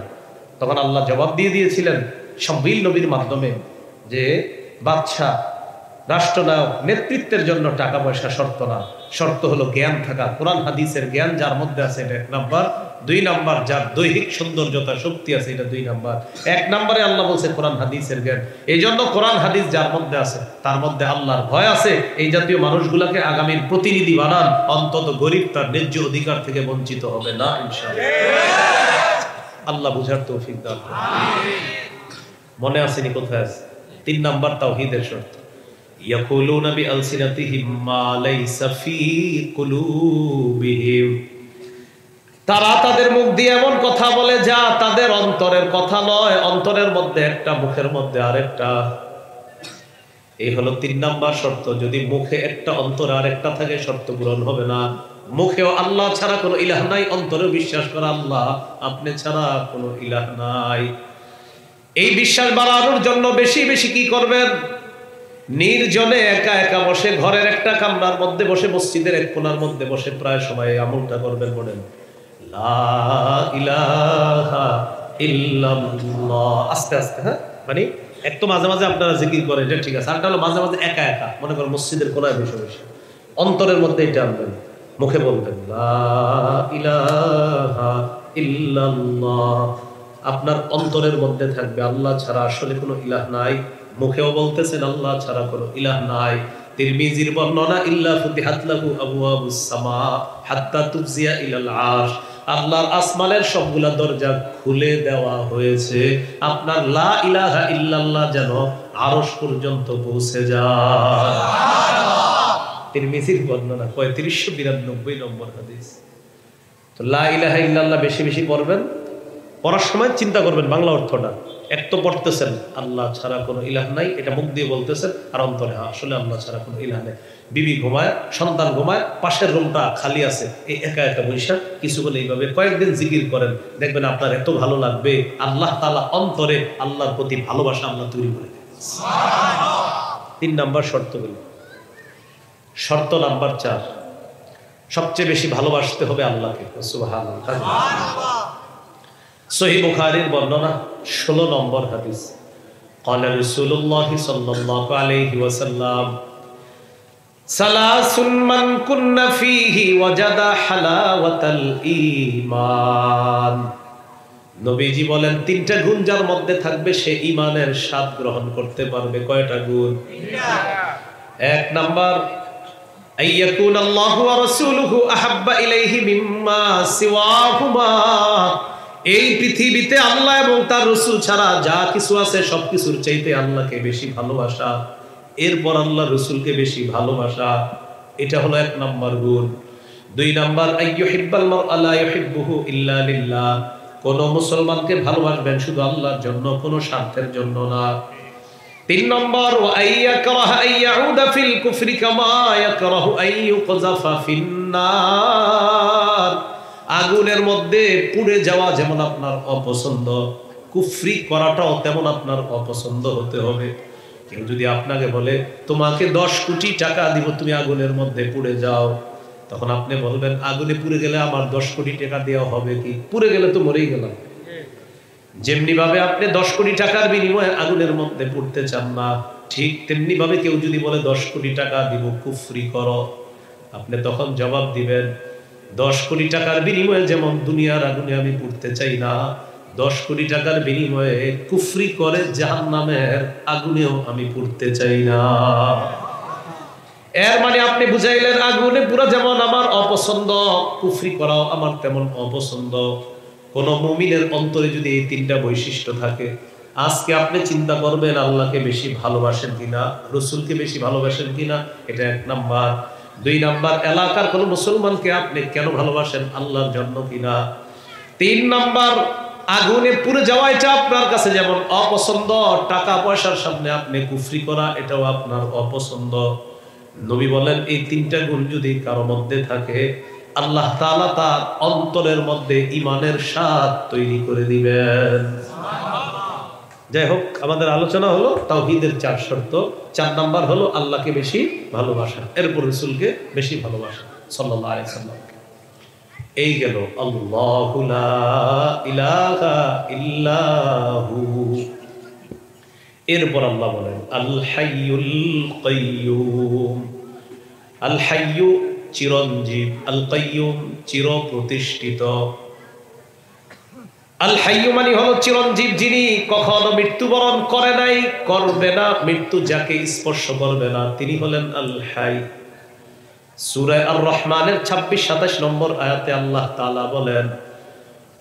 তখন আল্লাহ জবাব দিয়ে দিয়েছিলেন শামউইল নবীর মাধ্যমে যে বাদশা, রাষ্ট্রনায়ক, নেতৃত্বের জন্য টাকা পয়সা শর্ত না, শর্ত হলো জ্ঞান থাকা, কোরআন হাদিসের জ্ঞান যার মধ্যে আছে, এটা 1 নাম্বার। 2 নাম্বার যার দৈহিক সৌন্দর্যতা শক্তি আছে, এটা 2 নাম্বার। 1 নম্বরে আল্লাহ বলছে কোরআন হাদিসের জ্ঞান। এই জন্য কোরআন হাদিস যার মধ্যে আছে, তার মধ্যে আল্লাহর ভয় আছে। এই জাতীয় মানুষগুলোকে আগামীর প্রতিনিধি বানান, অন্তত গরিব তার ন্যায্য অধিকার থেকে বঞ্চিত হবে না ইনশাআল্লাহ। আল্লাহ বুঝার তৌফিক দান করুন। মনে আসেনি কোথায় আছে? 3 নাম্বার তাওহীদের শর্ত। ইয়াকুলুনা বিআলসিনাতিহিম মা লাইসা ফি কুলুবিহিম। তারা তাদের মুখ দিয়ে এমন কথা বলে যা তাদের অন্তরের কথা নয়, অন্তরের মধ্যে একটা, মুখের মধ্যে আরেকটা। এই হলো 3 নাম্বার শর্ত। যদি মুখে একটা অন্তরে আরেকটা থাকে, শর্ত পূরণ হবে না। মুখেও আল্লাহ ছাড়া কোনো ইলাহ নাই, অন্তরেও বিশ্বাস করা আল্লাহ আপনি ছাড়া কোনো ইলাহ নাই। এই বিশ্বাস বাড়ানোর জন্য বেশি বেশি কি করবেন? নির্জনে একা একা বসে, ঘরের একটা কামরার মধ্যে বসে, মসজিদের এক কোণার মধ্যে বসে প্রায় সময় আমলটা করবেন। বলেন লা ইলাহা ইল্লাল্লাহ, আস্তে আস্তে। হ্যাঁ, মানে এক তো মাঝে মাঝে আপনারা জিকির করেন, এটা ঠিক আছে। আরেকটা হলো মাঝে মাঝে একা একা, মনে করেন মসজিদের কোণায় বসে বসে অন্তরের মধ্যে এটা আনবেন, মুখে বলবেন লা ইলাহা ইল্লাল্লাহ। আপনার অন্তরের মধ্যে থাকবে আল্লাহ ছাড়া আসলে কোনো ইলাহ নাই, মুখেও বলতেছেন আল্লাহ ছাড়া কোনো ইলাহ নাই। তিরমিজির বর্ণনা ইল্লা ফুতিহাত লাহু আবওয়াবুস সামা হাত্তা তুফজিয়া ইলাল আরশ। আল্লাহর আসমানের সবগুলা দরজা খুলে দেওয়া হয়েছে, আপনার লা ইলাহা ইল্লাল্লাহ যেন আরশ পর্যন্ত পৌঁছে যায়। তিরমিজির বর্ণনা 3592 নম্বর হাদিস। তো লা ইলাহা ইল্লাল্লাহ বেশি বেশি পড়বেন। পড়ার সময় চিন্তা করবেন বাংলা অর্থটা। এক তো পড়তেছেন আল্লাহ ছাড়া কোনো ইলাহ নাই, এটা মুখ দিয়ে বলতেছেন, আর অন্তরে আসলে আল্লাহ ছাড়া কোনো ইলাহ নাই। বিবি ঘুমায়, সন্তান ঘুমায়, পাশের রুমটা খালি আছে, এই একা একা বৈশা কিছু বলে এইভাবে কয়েকদিন জিকির করেন, দেখবেন আপনার এত ভালো লাগবে। আল্লাহ তাআলা অন্তরে আল্লাহর প্রতি ভালোবাসা আল্লাহ তৈরি করে দেন। 3 নাম্বার শর্ত হলো। শর্ত নাম্বার 4, সবচেয়ে বেশি ভালোবাসতে হবে আল্লাহকে। সুবহানাল্লাহ। সহিহ বুখারীর বর্ণনা 16 নম্বর হাদিস। ক্বালা রাসূলুল্লাহ সাল্লাল্লাহু আলাইহি ওয়াসাল্লাম সালাসুন মান কুন্না ফীহি ওয়াজাদা হালাওয়াতাল ঈমান। নবীজি বলেন 3টা গুণ যার মধ্যে থাকবে সে ঈমানের স্বাদ গ্রহণ করতে পারবে। কয়টা গুণ? 1 নাম্বার আইয়াকুনাল্লাহু ওয়া রাসূলুহু আহাব্বা ইলাইহি মিম্মা সিওয়াহুমা। এই পৃথিবীতে আল্লাহ এবং তার রাসূল ছাড়া যা কিছু আছে সবকিছুর চাইতে আল্লাহকে বেশি ভালোবাসা, এরপর আল্লাহ রাসূলকে বেশি ভালোবাসা, এটা হলো 1 নাম্বার গুণ। 2 নাম্বার আইয়ুহিব্বাল মারআ লা ইউহিব্বুহু ইল্লা লিল্লাহ। কোন মুসলমানকে ভালোবাসবেন শুধু আল্লাহর জন্য, কোনো স্বার্থের জন্য না। তিন নম্বর, ওয়া আইয়াকরাহা আইয়াউদা ফিল কুফরি কামা ইয়াকরাহু আইয়ুকযাফা ফিন্নার। আগুনের মধ্যে পুড়ে যাওয়া যেমন আপনার অপছন্দ, কুফরি করাটাও তেমন আপনার অপছন্দ হতে হবে। কেউ যদি আপনাকে বলে তোমাকে 10 কোটি টাকা দিব তুমি আগুনের মধ্যে পুড়ে যাও, তখন আপনি বলবেন আগুনে পুড়ে গেলে আমার 10 কোটি টাকা দেওয়া হবে কি? পুড়ে গেলে তো মরেই গেলাম। যেমনি ভাবে আপনি 10 কোটি টাকার বিনিময়ে আগুনের মধ্যে পড়তে চান না, ঠিক তেমনি ভাবে কেউ যদি বলে 10 কোটি টাকা দিব কুফরি করো, আপনি তখন জবাব দিবেন 10 কোটি টাকার বিনিময়ে যেমন দুনিয়ার আগুনে আমি পড়তে চাই না, 10 কোটি টাকার বিনিময়ে কুফরি করে জাহান্নামের আগুনেও আমি পড়তে চাই না। এর মানে আপনি বুঝাইলেন আগুনে পুরা যেমন আমার অপছন্দ, কুফরি করাও আমার তেমন অপছন্দ। কোন মুমিনের অন্তরে যদি এই তিনটা বৈশিষ্ট্য থাকে, আজকে আপনি চিন্তা করবেন আল্লাহকে বেশি ভালোবাসেন কিনা, রসুলকে বেশি ভালোবাসেন কিনা, এটা 1 নাম্বার। 2 নাম্বার, এলাকার কোন মুসলমানকে আপনি কেন ভালোবাসেন, আল্লাহর জন্য কিনা। 3 নাম্বার, আগুনে পুড়ে যাওয়া এটা আপনার কাছে যেমন অপছন্দ, টাকা পয়সার সামনে আপনি কুফরি করা এটাও আপনার অপছন্দ। নবী বলেন এই 3টা গুণ যদি কারো মধ্যে থাকে, আল্লাহ তাআলা তার অন্তরের মধ্যে ঈমানের স্বাদ তৈরি করে দিবেন। যাই হোক, আমাদের আলোচনা হলো তাওহীদের 4 শর্ত। 4 নাম্বার হলো আল্লাহকে বেশি ভালোবাসা, এরপর রাসূলকে বেশি ভালোবাসা সাল্লাল্লাহু আলাইহি সাল্লাম। এই গেল আল্লাহু লা ইলাহা ইল্লাহু। এরপর আল্লাহ বলেন আল হাইয়ুল কাইয়্যুম। আল হাইয়্যু চিরঞ্জীব, আল কাইয়্যুম চির প্রতিষ্ঠিত। আল হাইয়্যু মানে হলো চিরঞ্জীব, যিনি কখনো মৃত্যুবরণ করে নাই, করবে না, মৃত্যু যাকে স্পর্শ করবে না, তিনি হলেন আল হাই। সূরা আর রহমানের 26-27 নম্বর আয়াতে আল্লাহ তাআলা বলেন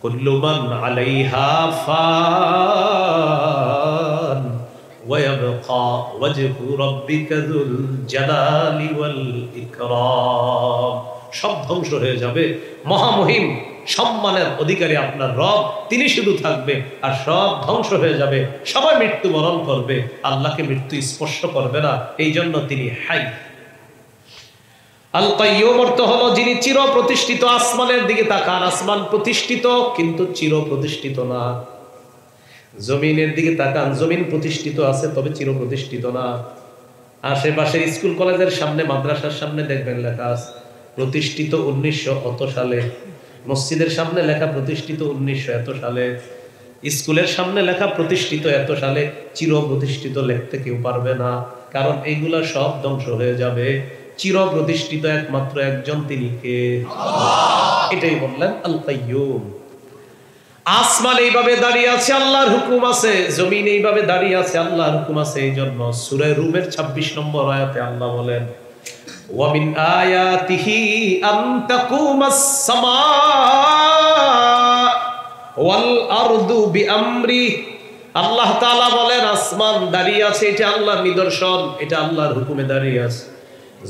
কুল্লু মান আলাইহা ফান ওয়া ইয়াবকা ওয়াজহু রাব্বিকা যুল জালালি ওয়াল ইকরাম। সব ধ্বংস হয়ে যাবে, মহামহিম সম্মানের অধিকারী আপনার রব তিনি শুধু থাকবে, আর সব ধ্বংস হয়ে যাবে, সবাই মৃত্যুবরণ করবে, আল্লাহকে মৃত্যু স্পর্শ করবে না, এই জন্য তিনি হাই। আল কাইয়্যুম অর্থ হলো যিনি চির প্রতিষ্ঠিত। আসমানের দিকে তাকান, আসমান প্রতিষ্ঠিত কিন্তু চির প্রতিষ্ঠিত না। জমিনের দিকে তাকান, জমিন প্রতিষ্ঠিত আছে তবে চির প্রতিষ্ঠিত না। আশেপাশের স্কুল কলেজের সামনে, মাদ্রাসার সামনে দেখবেন লেখা আছে প্রতিষ্ঠিত 1900 অত সালে, মসজিদের সামনে লেখা প্রতিষ্ঠিত 1900 এত সালে, স্কুলের সামনে লেখা প্রতিষ্ঠিত এত সালে। চির প্রতিষ্ঠিত লিখতে কেউ পারবে না, কারণ এইগুলা সব ধ্বংস হয়ে যাবে। চির প্রতিষ্ঠিত একমাত্র একজন, তিনি কে? আল্লাহ। এটাই বললেন আল কাইয়্যুম। আসমান এইভাবে দাঁড়িয়ে আছে, আল্লাহর হুকুম আছে, জমিন এইভাবে দাঁড়িয়ে আছে, আল্লাহর হুকুম আছে। এই জন্য সূরা রুমের 26 নম্বর আয়াতে আল্লাহ বলেন ওয়া মিন আয়াতিহি আন তাকুমাস সামা ওয়াল আরদু বিআমরি। আল্লাহ তাআলা বলেন আসমান দাঁড়িয়ে আছে, এটা আল্লাহর নিদর্শন, এটা আল্লাহর হুকুমে দাঁড়িয়ে আছে।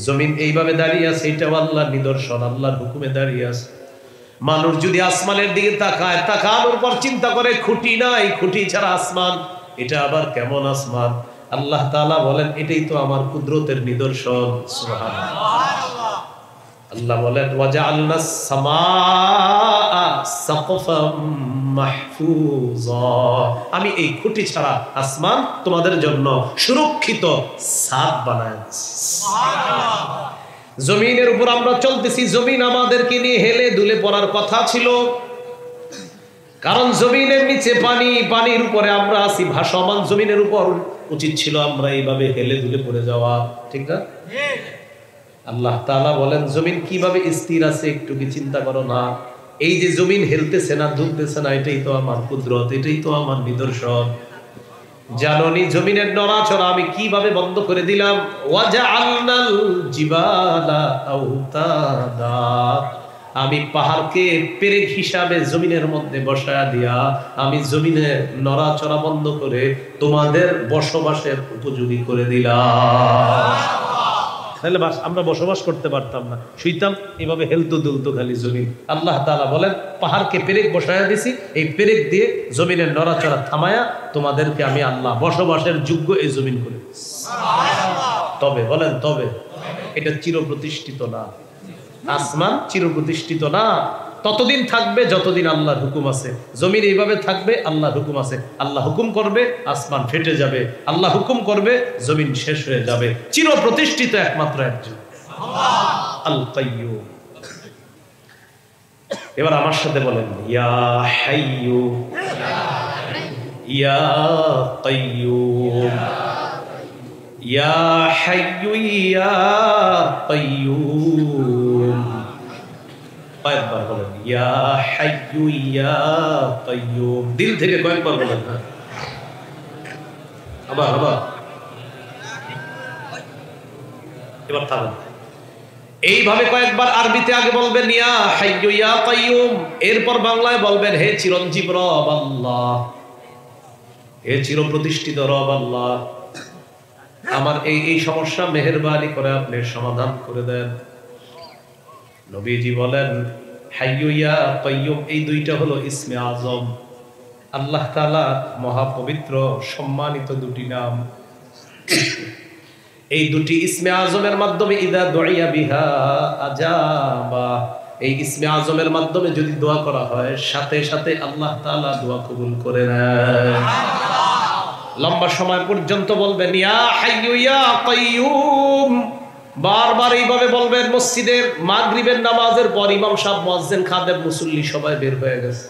জমিন এইভাবে দাঁড়িয়ে আছে, এটা আল্লাহর নিদর্শন, আল্লাহর হুকুমে দাঁড়িয়ে আছে। মানুষ যদি আসমানের দিকে তাকায়, তাকানোর পর চিন্তা করে খুঁটি নাই, খুঁটি ছাড়া আসমান, এটা আবার কেমন আসমান? আল্লাহ তাআলা বলেন এটাই তো আমার কুদরতের নিদর্শন। সুবহানাল্লাহ। আল্লাহ বলেন ওয়াজআলনাস সামাআ সাকফাম মাহফুজা। আমি এই খুঁটি ছাড়া আসমান তোমাদের জন্য সুরক্ষিত ছাদ বানাইছি। সুবহানাল্লাহ। জমিনের উপর আমরা চলতেছি, জমিন আমাদেরকে নিয়ে হেলে দুলে পড়ার কথা ছিল, কারণ জমিনের নিচে পানি, পানির উপরে আমরা আছি ভাসমান। জমিনের উপর উচিত ছিল আমরা এইভাবে হেলে দুলে পড়ে যাওয়া, ঠিক না? আল্লাহ তাআলা বলেন জমিন কিভাবে স্থির আছে একটু কি চিন্তা করো না? এই যে জমিন হেলতেছে না, দুলতেছে না, এটাই তো আমার কুদরত, এটাই তো আমার নিদর্শন। জানোনি জমিনের নড়াচড়া আমি কিভাবে বন্ধ করে দিলাম? ওয়াজআলনাল জিবালা আওতাদা। আমি পাহাড়কে পেরেক হিসাবে জমিনের মধ্যে বসায়া দিয়া আমি জমিনের নড়াচড়া বন্ধ করে তোমাদের বসবাসের উপযোগী করে দিলাম। তাহলে আমরা বসবাস করতে পারতাম না, শুইতাম এভাবে হেলতো দুলতো খালি জমিন। আল্লাহ তাআলা বলেন পাহাড়কে পেরেক বসায়া দিছি, এই পেরেক দিয়ে জমিনের নড়াচড়া থামায়া তোমাদেরকে আমি আল্লাহ বসবাসের যোগ্য এই জমিন করে দিছি। তবে বলেন তবে এটা চিরপ্রতিষ্ঠিত না, আসমান চিরপ্রতিষ্ঠিত না, ততদিন থাকবে যতদিন আল্লাহর হুকুম আছে। জমিন এইভাবে থাকবে, আল্লাহর হুকুম আছে, আল্লাহ হুকুম করবে আসমান ফেটে যাবে, আল্লাহ হুকুম করবে জমিন শেষ হয়ে যাবে। চিরপ্রতিষ্ঠিত একমাত্র একজন আল কাইয়্যুম। এবার আমার সাথে বলেন ইয়া হাইয়্যু ইয়া কাইয়্যুম, ইয়া হাইয়্যু ইয়া কাইয়্যুম। কয়েকবার বলেন ইয়া হাইয়্যু ইয়া কাইয়্যুম, দিল থেকে কয়েকবার বলেন। আবার এবার থামেন। এইভাবে কয়েকবার আরবিতে আগে বলবেন ইয়া হাইয়্যু ইয়া কাইয়্যুম, এরপর বাংলায় বলবেন হে চিরঞ্জীব রব আল্লাহ, হে চিরপ্রতিষ্ঠিত রব আল্লাহ, আমার এই সমস্যা মেহেরবানি করে আপনি সমাধান করে দেন। নবীজি বলেন হাইয়্যু ইয়া কাইয়্যুম এই দুইটা হলো ইসমে আজম, আল্লাহ তাআলা মহাপবিত্র সম্মানিত দুটি নাম। এই দুটি ইসমে আজমের মাধ্যমে ইদা দুইয়া বিহা আজাবা, এই ইসমে আজমের মাধ্যমে যদি দোয়া করা হয় সাথে সাথে আল্লাহ তাআলা দোয়া কবুল করে নেন। লম্বা সময় পর্যন্ত বলবেন ইয়া হাইয়্যু ইয়া কাইয়্যুম, বারবার এইভাবে বলবেন। মসজিদের মাগরিবের নামাজের পর ইমাম সাহেব, মুয়াজ্জিন, খাদেম, মুসল্লি সবাই বের হয়ে গেছে,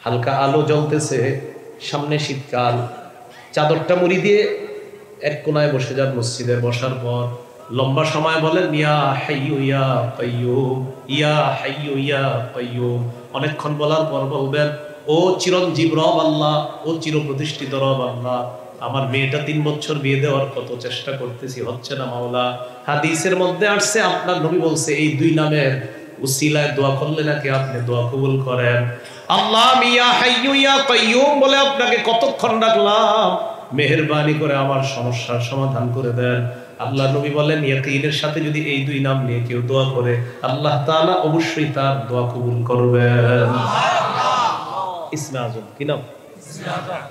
হালকা আলো জ্বলতেছে, সামনে শীতকাল, চাদরটা মুড়ি দিয়ে এক কোনায় বসে যান মসজিদের। বসার পর লম্বা সময় বলেন ইয়া হাইয়্যু ইয়া কাইয়্যুম, ইয়া হাইয়্যু ইয়া কাইয়্যুম। অনেকক্ষণ বলার পর বলবেন ও চিরঞ্জীব রব আল্লাহ, ও চিরপ্রতিষ্ঠিত রব আল্লাহ, আমার মেয়েটা 3 বছর বিয়ে দেওয়ার কত চেষ্টা করতেছি, হচ্ছে না মাওলা। হাদিসের মধ্যে আসছে আপনার নবী বলছে এই দুই নামের উসিলায় দোয়া করলে নাকি আপনি দোয়া কবুল করেন। আল্লাহ ইয়া হাইয়্যু ইয়া কাইয়্যুম বলে আপনাকে কতক্ষণ ডাকলাম, মেহেরবানি করে আমার সমস্যার সমাধান করে দেন। আল্লাহ নবী বলেন ইয়াকিনের সাথে যদি এই দুই নাম নিয়ে কেউ দোয়া করে আল্লাহ তাআলা অবশ্যই তার দোয়া কবুল করবেন। ইসমে আজম কি নাম?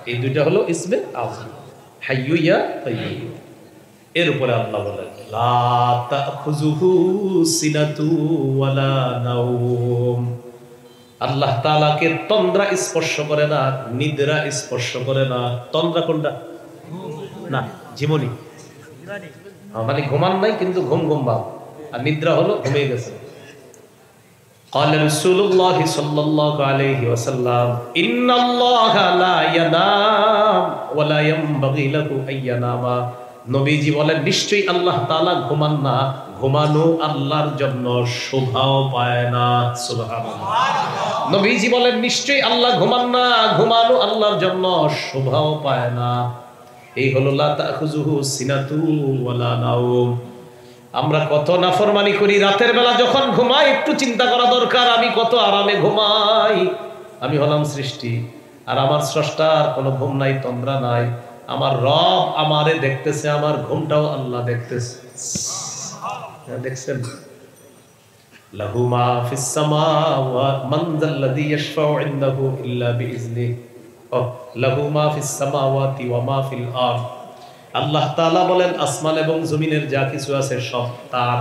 এই দুইটা হলো ইসমে আজম, হাইয়্যু ইয়া কাইয়্যুম। এর উপরে আল্লাহ বলেন লা তাখুযুহু সিনাতু ওয়ালা নাওম, আল্লাহ তাআলাকে তন্দ্রা স্পর্শ করে না, নিদ্রা স্পর্শ করে না। তন্দ্রা কোনটা? না, জীবনী, মানে ঘুমান নাই কিন্তু ঘুম ঘুম ভাব, আর নিদ্রা হলো ঘুমিয়ে গেছে। قال رسول الله صلى الله عليه وسلم إن الله لا ينام ولا ينبغي له أن ينام। নবীজি বলেন নিশ্চয়ই আল্লাহ তাআলা ঘুমান না, ঘুমানো আল্লাহর জন্য শোভাও পায় না। সুবহানাল্লাহ। নবীজি বলেন নিশ্চয়ই আল্লাহ ঘুমান না, ঘুমানো আল্লাহর জন্য শোভাও পায় না। এই হলো লা তাখুযুহু সিনাতু ওয়ালা নাওম। আমরা কত নাফরমানি করি, রাতের বেলা যখন ঘুমাই একটু চিন্তা করা দরকার আমি কত আরামে ঘুমাই। আমি হলাম সৃষ্টি, আর আমার স্রষ্টার কোনো ঘুম নাই, তন্দ্রা নাই। আমার রব আমারে দেখতেছে, আমার ঘুমটাও আল্লাহ দেখতেছে। দেখছেন লাহু মা ফিস সামাওয়াতি মান যাল্লাযী ইয়াশফাউ ইনদাহু ইল্লা বিইজনিহি লাহু মা ফিস সামাওয়াতি ওয়া মা ফিল আরদ। আল্লাহ তাআলা বলেন আসমান এবং জমিনের যা কিছু আছে সব তার।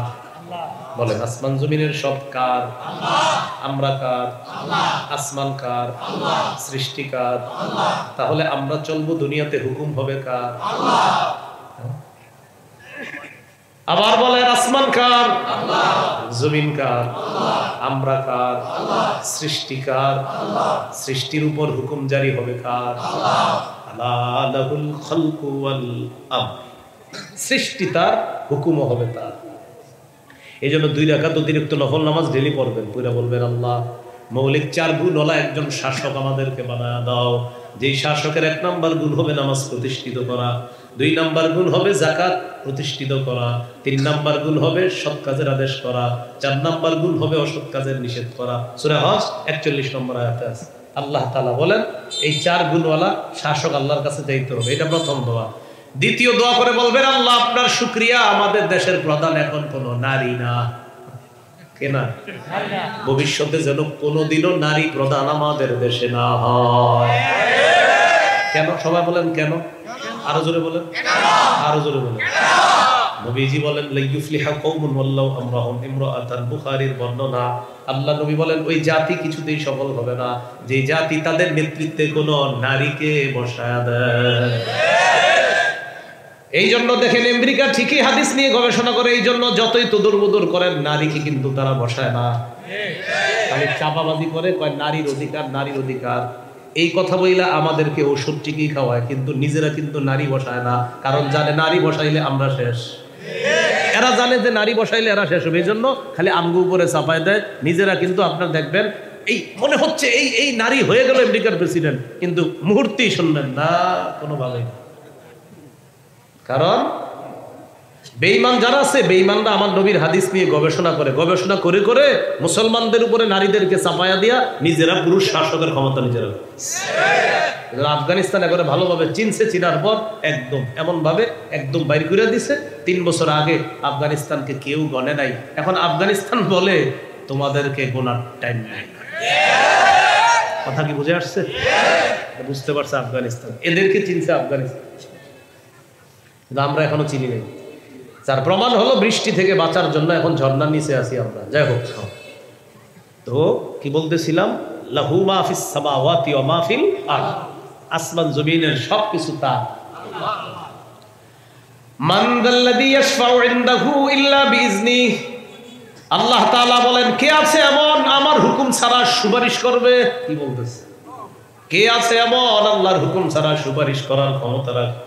বলেন আসমান জমিনের সব কার? আল্লাহ। আমরা কার? আল্লাহ। আসমান কার? আল্লাহ। সৃষ্টি কার? আল্লাহ। তাহলে আমরা চলবো দুনিয়াতে, হুকুম হবে কার? আল্লাহ। আবার বলেন আসমান কার? আল্লাহ। জমিন কার? আল্লাহ। আমরা কার? আল্লাহ। সৃষ্টি কার? আল্লাহ। সৃষ্টির উপর হুকুম জারি হবে কার? আল্লাহ। লাহুল খালকু ওয়াল আমর, সৃষ্টি তার, হুকুমও হবে তার। এই জন্য 2 রাকাত অতিরিক্ত নফল নামাজ ডেলি পড়বেন, পুরা বলবেন আল্লাহ মৌলিক 4 গুণওয়ালা একজন শাসক আমাদেরকে বানায় দাও। যেই শাসকের 1 নাম্বার গুণ হবে নামাজ প্রতিষ্ঠিত করা, 2 নাম্বার গুণ হবে যাকাত প্রতিষ্ঠিত করা, 3 নাম্বার গুণ হবে সৎ কাজের আদেশ করা, 4 নাম্বার গুণ হবে অসৎ কাজের নিষেধ করা। সূরা হজ 41 নম্বর আয়াতে আছে। আল্লাহ তাআলা বলেন এই 4 গুণওয়ালা শাসক আল্লাহর কাছে যাইতে হবে, এটা প্রথম দোয়া। দ্বিতীয় দোয়া করে বলবেন, আল্লাহ আপনার শুকরিয়া, আমাদের দেশের প্রধান এখন কোনো নারী না, কেনা ভবিষ্যতে যেন কোনোদিনও নারী প্রধান আমাদের দেশে না হয়। কেন? সবাই বলেন কেন? আরো জোরে বলেন, আরো জোরে বলেন। নবীজি বলেন লাইয়ুফলিহা কওমুন ওয়াল্লাহু আমরাহুম ইমরাআতান, বুখারীর বর্ণনা। আল্লাহ নবী বলেন ওই জাতি কিছুতেই সফল হবে না যে জাতি তাদের নেতৃত্বে কোন নারীকে বসায় দেয়। এই জন্য দেখেন আমেরিকা ঠিকই হাদিস নিয়ে গবেষণা করে, এই জন্য যতই তদুরবুদুর করেন নারীকে কিন্তু তারা বসায় না, খালি চাপাবাজি করে, কয় নারীর অধিকার, নারীর অধিকার। এই কথা বইলা আমাদেরকে ওষুধ টিকি খাওয়ায়, কিন্তু নিজেরা কিন্তু নারী বসায় না, কারণ জানে নারী বসাইলে আমরা শেষ। এরা জানে যে নারী বসাইলে এরা শেষ হবে, এই জন্য খালি আমগু উপরে চাপায় দেয়। নিজেরা কিন্তু আপনার দেখবেন এই মনে হচ্ছে এই নারী হয়ে গেল আমেরিকার প্রেসিডেন্ট, কিন্তু মুহূর্তেই শুনবেন না কোনোভাবেই না। কারণ বেঈমান যারা আছে, বেঈমানরা আমার নবীর হাদিস নিয়ে গবেষণা করে, গবেষণা করে করে মুসলমানদের উপরে নারীদেরকে চাপায়া দিয়া নিজেরা পুরুষ শাসকের ক্ষমতা নিজেরা। আফগানিস্তান একবারে ভালোভাবে চিনছে, চিনার পর একদম এমন ভাবে একদম বাইর করে দিছে। 3 বছর আগে আফগানিস্তানকে কেউ গণে নাই, এখন আফগানিস্তান বলে তোমাদেরকে গোনার টাইম নাই। কথা কি বুঝে আসছে? বুঝতে পারছে আফগানিস্তান, এদেরকে চিনছে আফগানিস্তান, আমরা এখনো চিনি নাই। যার প্রমাণ হলো বৃষ্টি থেকে বাঁচার জন্য এখন ঝর্ণার নিচে আছি আমরা। যাই হোক, তো কি বলতেছিলাম, লাহু মা ফিস সামাওয়াতি ওয়া মা ফিল আরদ, আসমান জমিনের সবকিছু তার। মান যাল্লাযী ইয়াশফাউ ইনদাহু ইল্লা বিইজনিহি, আল্লাহ তাআলা বলেন কে আছে এমন আমার হুকুম ছাড়া সুপারিশ করবে? কি বলতেছে? কে আছে এমন আল্লাহর হুকুম ছাড়া সুপারিশ করার ক্ষমতা রাখে?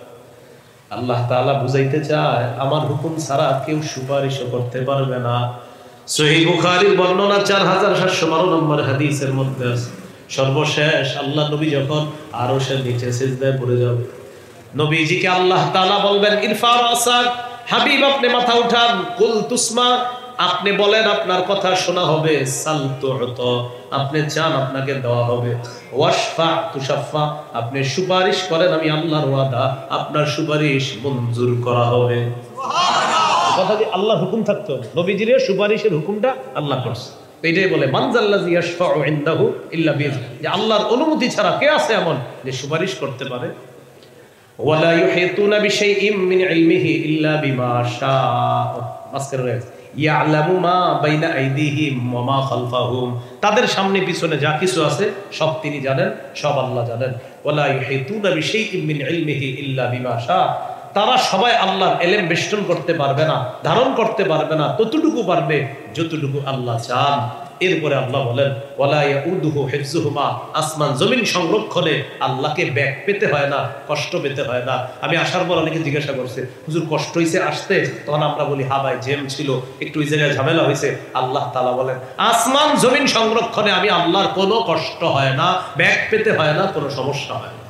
আল্লাহ তাআলা বুঝাইতে চায় আমার হুকুম ছাড়া কেউ সুপারিশও করতে পারবে না। সহিহ বুখারীর বর্ণনা 4712 নম্বর হাদিসের মধ্যে আছে, সর্বশেষ আল্লাহ নবী যখন আরশের নিচে সিজদায় পড়ে যাবে, নবীজিকে আল্লাহ তাআলা বলবেন ইরফা রাসাক, হাবিব আপনি মাথা উঠান, কুল তুসমা, আপনি বলেন আপনার কথা শোনা হবে, সাল তু'তা, আপনি চান আপনাকে দেওয়া হবে, ওয়াশফা তুশাফা, আপনি সুপারিশ করেন, আমি আল্লাহর ওয়াদা আপনার সুপারিশ মঞ্জুর করা হবে। সুবহানাল্লাহ। কথা কি আল্লাহর হুকুম থাকতো, নবীজির সুপারিশের হুকুমটা আল্লাহ করছে। এইটাই বলে মান যাল্লাযী ইয়াশফাউ ইনদাহু ইল্লা বিইজনিহি, যে আল্লাহর অনুমতি ছাড়া কে আছে এমন যে সুপারিশ করতে পারে। ওয়ালা ইউহিতুনা বিশাইইম মিন ইলমিহি ইল্লা বিমা শাআ, মাসকার রয়েছে ইয়ালামু মা বাইনা আইদিহিম ওয়া মা খালফাহুম, তাদের সামনে পিছনে যা কিছু আছে সব তিনি জানেন, সব আল্লাহ জানেন। ওয়ালা ইউহিতুনা বিশাইইম মিন ইলমিহি ইল্লা বিমা শাআ, তারা সবাই আল্লাহর ইলম বেষ্টন করতে পারবে না, ধারণ করতে পারবে না, ততটুকু পারবে যতটুকু আল্লাহ চান। এরপরে আল্লাহ বলেন ওয়ালা ইয়াউদুহু হিফযুহুমা, আসমান জমিন সংরক্ষণে আল্লাহকে ব্যাগ পেতে হয় না, কষ্ট পেতে হয় না। আমি আসার পর অনেকে জিজ্ঞাসা করছে হুজুর কষ্ট হইছে আসতে, তখন আমরা বলি হ্যাঁ ভাই জ্যাম ছিল, একটু ওই জায়গায় ঝামেলা হয়েছে। আল্লাহ তাআলা বলেন আসমান জমিন সংরক্ষণে আমি আল্লাহর কোনো কষ্ট হয় না, ব্যাগ পেতে হয় না, কোনো সমস্যা হয় না।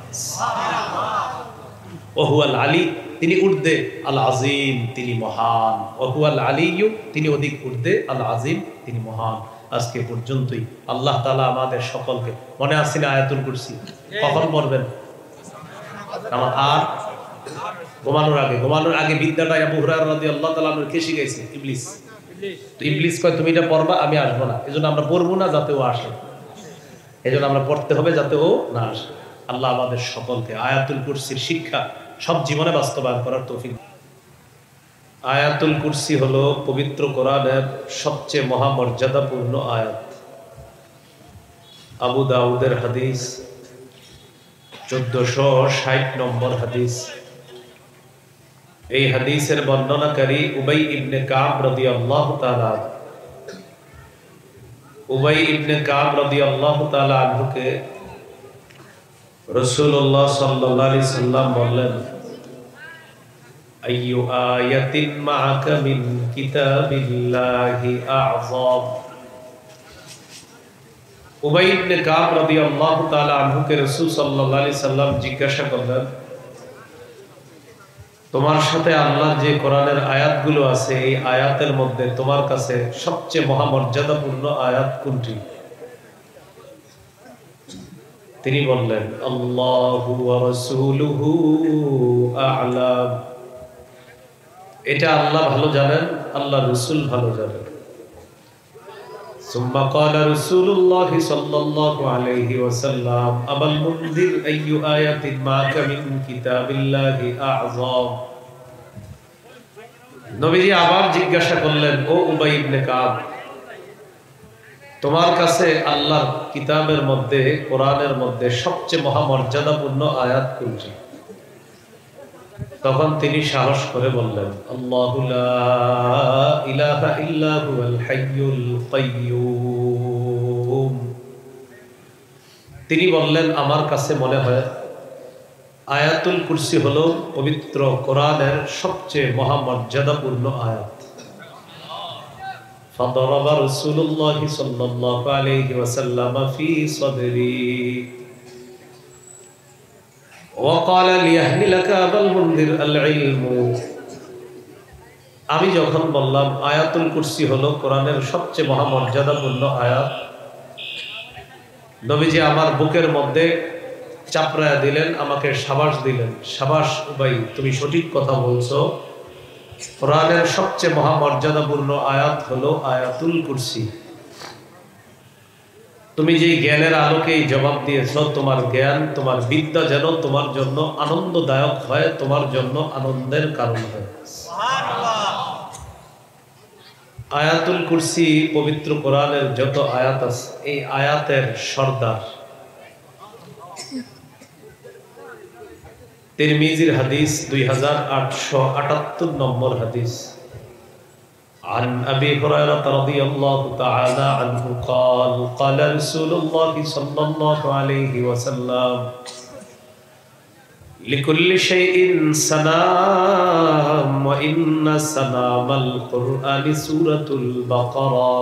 ওহুয়াল আলী, তিনি ঊর্ধ্বে, আল আজিম, তিনি মহান। ওহুয়াল আলিয়্যু, তিনি অধিক ঊর্ধ্বে, আল আজিম, তিনি মহান। আজকে পর্যন্তই। আল্লাহ তাআলা আমাদের সকলকে, মনে আছে না আয়াতুল কুরসি কখন পড়বেন? আমার আর ঘুমানোর আগে বিদ্যাটা আবু হুরায়রা রাদিয়াল্লাহু তাআলা আনহু কে শিখাইছে? ইবলিস। তো ইবলিস কয় তুমি এটা পড়বা, আমি আসবো না। এজন্য আমরা পড়বো না যাতে ও আসে, এজন্য আমরা পড়তে হবে যাতে ও না আসে। আল্লাহ আমাদের সকলকে আয়াতুল কুরসির শিক্ষা সব জীবনে বাস্তবায়ন করার তৌফিক। আয়াতুল কুরসি হলো পবিত্র কোরআনের সবচেয়ে মহামর্যাদাপূর্ণ আয়াত। আবু দাউদের হাদিস, 1460 নম্বর হাদিস। এই হাদিসের বর্ণনাকারী উবাই ইবনে কাব রাদিয়াল্লাহু তাআলা। উবাই ইবনে কাব রাদিয়াল্লাহু তাআলা আনহুকে রাসূলুল্লাহ সাল্লাল্লাহু আলাইহি সাল্লাম বললেন আইয়ু আয়াতিন মাআকা মিন কিতাবিল্লাহি আযম। উবাই ইবনে কাব রাদিয়াল্লাহু তাআলা আনহুকে রাসূল সাল্লাল্লাহু আলাইহি সাল্লাম জিজ্ঞাসা করলেন তোমার সাথে আল্লাহর যে কোরআনের আয়াতগুলো আছে এই আয়াতের মধ্যে তোমার কাছে সবচেয়ে মহামর্যাদাপূর্ণ আয়াত কোনটি? তিনি বললেন আল্লাহু ওয়া রাসূলুহু আ'লাম, এটা আল্লাহ ভালো জানেন, আল্লাহ রাসূল ভালো জানেন। ثم قال رسول الله صلى الله عليه وسلم أبا المنذر أي آية معك من كتاب الله أعظم। নবীজি আবার জিজ্ঞাসা করলেন, ও উবাই ইবনে কাব, তোমার কাছে আল্লাহর কিতাবের মধ্যে, কোরআনের মধ্যে সবচেয়ে মহামর্যাদাপূর্ণ আয়াত কোনটি? তখন তিনি সাহস করে বললেন, আল্লাহু লা ইলাহা ইল্লা হুয়াল হাইয়ুল কাইয়্যুম। তিনি বললেন, আমার কাছে মনে হয় আয়াতুল কুরসি হলো পবিত্র কোরআনের সবচেয়ে মহামর্যাদাপূর্ণ আয়াত। فضرب رسول الله صلى الله عليه وسلم في صدري وقال ليحملك أبا المنذر العلم। আমি যখন বললাম আয়াতুল কুরসি হলো কোরআনের সবচেয়ে মহামর্যাদাপূর্ণ আয়াত, নবীজি আমার বুকের মধ্যে চাপড়ায়া দিলেন, আমাকে সাবাস দিলেন, সাবাস উবাই, তুমি সঠিক কথা বলছো, কোরআনের সবচেয়ে মহামর্যাদাপূর্ণ আয়াত হলো আয়াতুল কুরসি। তুমি যে জ্ঞানের আলোকে জবাব দিয়েছো, তোমার জ্ঞান, তোমার বিদ্যা যেন তোমার জন্য আনন্দদায়ক হয়, তোমার জন্য আনন্দের কারণ হয়। আয়াতুল কুরসি পবিত্র কোরআনের যত আয়াত আছে, এই আয়াতের সর্দার। তিরমিজির হাদিস 2878 নম্বর হাদিস। عن أبي هريرة رضي الله تعالى عنه قال قال رسول الله صلى الله عليه وسلم لكل شيء سنام وإن سنام القرآن سورة البقرة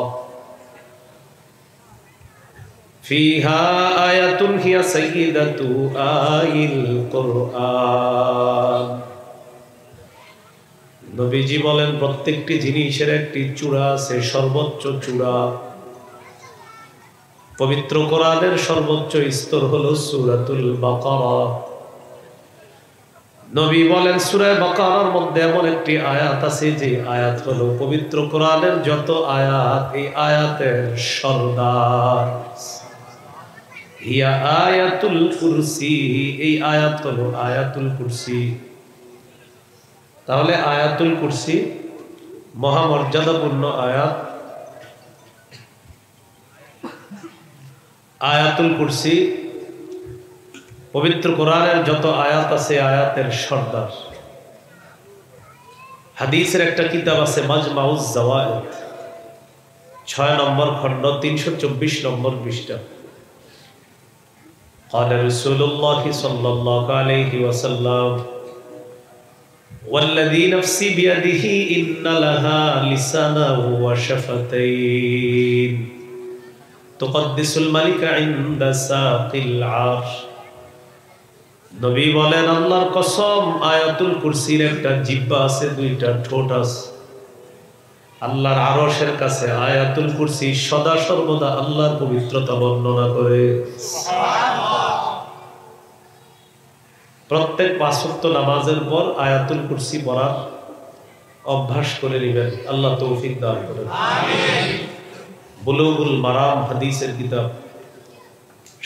فيها آية هي سيدة آي القرآن। নবীজি বলেন, প্রত্যেকটি জিনিসের একটি চূড়া আছে, সর্বোচ্চ চূড়া। পবিত্র কোরআনের সর্বোচ্চ স্তর হলো সূরাতুল বাকারা। নবী বলেন, সূরা বাকারার মধ্যে এমন একটি আয়াত আছে যে আয়াত হলো পবিত্র কোরআনের যত আয়াত, এই আয়াতের সর্দার। হিয়া আয়াতুল কুরসি, এই আয়াত হলো আয়াতুল কুরসি। তাহলে আয়াতুল কুরসি মহামর্যাদাপূর্ণ আয়াত। আয়াতুল কুরসি পবিত্র কোরআনের যত আয়াত আছে আয়াতের সর্দার। হাদিসের একটা কিতাব আছে মাজমাউজ জাওয়ায়েদ, 6 নম্বর খণ্ড, 324 নম্বর পৃষ্ঠা। قال رسول الله صلى الله عليه وسلم والذي نفسي بيده إن لها لسانا وشفتين تقدس الملك عند ساق العرش। নবী বলেন, আল্লাহর কসম, আয়াতুল কুরসির একটা জিহ্বা আছে, দুইটা ঠোঁট আছে। আল্লাহর আরশের কাছে আয়াতুল কুরসি সদা সর্বদা আল্লাহর পবিত্রতা বর্ণনা করে। প্রত্যেক 5 ওয়াক্ত নামাজের পর আয়াতুল কুরসি পড়ার অভ্যাস করে নেবেন, আল্লাহ তৌফিক দান করেন। আমিন। বুলুগুল মারাম হাদিসের কিতাব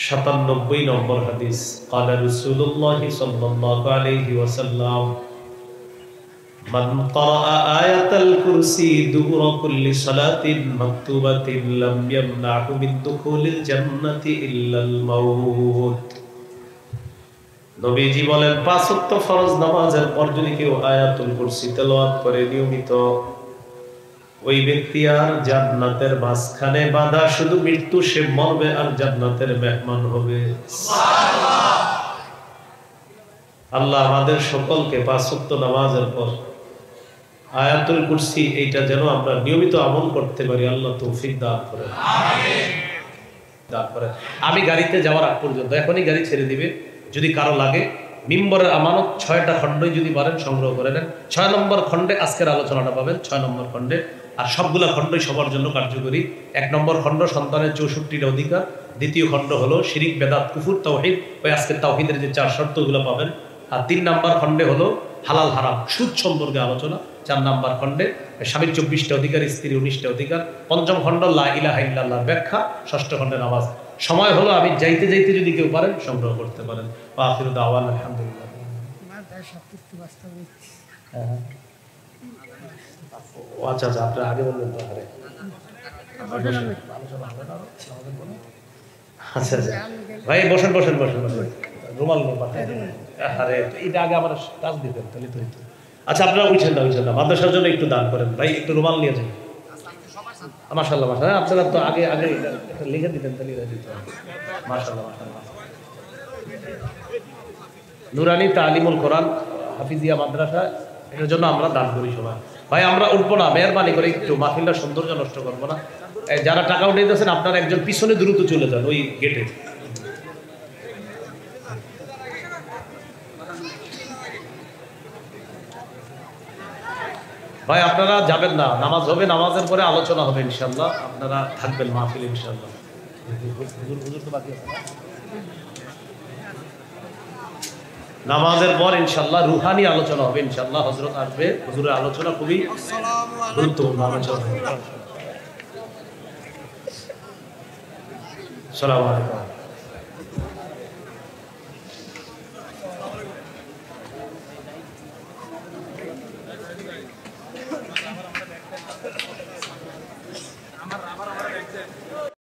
97 নম্বর হাদিস। قال رسول الله صلى الله عليه وسلم من قرأ آية الكرسي دبر كل صلاة مكتوبة لم يمنعه من دخول الجنة إلا الموت। নবীজি বলেন, 5 ওয়াক্ত ফরজ নামাজের পর যদি কেউ আয়াতুল কুরসি তেলাওয়াত করে নিয়মিত, ওই ব্যক্তি আর জান্নাতের মাঝখানে বাঁধা শুধু মৃত্যু, সে মরবে আর জান্নাতের মেহমান হবে। সুবহানাল্লাহ। আল্লাহ আমাদের সকলকে 5 ওয়াক্ত নামাজের পর আয়াতুল কুরসি এইটা যেন আমরা নিয়মিত আমল করতে পারি, আল্লাহ তৌফিক দান করেন। আমিন। দান করেন। আমি গাড়িতে যাওয়ার আগ পর্যন্ত, এখনই গাড়ি ছেড়ে দিবে, যদি কারো লাগে মিম্বরের আমানত 6টা খণ্ডই যদি পারেন সংগ্রহ করে নেন। 6 নম্বর খণ্ডে আজকের আলোচনাটা পাবেন, 6 নম্বর খণ্ডে আর সবগুলা খণ্ডই সবার জন্য কার্যকরী। 1 নম্বর খণ্ড সন্তানের 64টা অধিকার, দ্বিতীয় খণ্ড হলো শিরিক বেদাত কুফর তাওহীদ, ওই আজকে তাওহীদের যে 4 শর্তগুলো পাবেন। আর 3 নম্বর খণ্ডে হলো হালাল হারাম সুদ সম্পর্কে আলোচনা। 4 নম্বর খণ্ডে স্বামীর 24টা অধিকার, স্ত্রীর 19টা অধিকার। 5ম খণ্ড লা ইলাহা ইল্লাল্লাহর ব্যাখ্যা। 6ষ্ঠ খণ্ডে নামাজ। সময় হলো আমি যাইতে যাইতে যদি কেউ পারেন সংগ্রহ করতে পারেন। ওয়া আখিরু দাওয়ানা আলহামদুলিল্লাহ। আচ্ছা আচ্ছা, আপনারা আগে বললেন তো। আরে আচ্ছা আচ্ছা ভাই, বসেন বসেন বসেন বসেন, রুমাল পাঠাই দেবেন। আরে এটা আগে আমার কাজ দিতেন তাহলে তো হইতো। আচ্ছা আপনারা উঠছেন না, মাদ্রাসার জন্য একটু দান করেন ভাই, একটু রুমাল নিয়ে যান। মাশাআল্লাহ মাশাআল্লাহ, আপনারা তো আগে আগে লিখে দিতেন তাহলে দিত। মাশাআল্লাহ মাশাআল্লাহ। নুরানি তালিমুল কোরআন হাফিজিয়া মাদ্রাসা, এর জন্য আমরা দান করি সবাই। ভাই আমরা উঠবো না, মেহরবানি করে একটু মাহফিলটা সৌন্দর্য নষ্ট করবো না। যারা টাকা উঠে দিয়েছেন আপনারা একজন পিছনে দ্রুত চলে যান ওই গেটে। ভাই আপনারা যাবেন না, নামাজ হবে, নামাজের পরে আলোচনা হবে ইনশাআল্লাহ। আপনারা থাকবেন মাহফিল ইনশাআল্লাহ। হুজুর তো বাকি আছে না? নামাজের পর ইনশাআল্লাহ রুহানি আলোচনা হবে ইনশাআল্লাহ। হযরত আসবে, হুজুরের আলোচনা খুবই গুরুত্বপূর্ণ আলোচনা। আসসালামু আলাইকুম।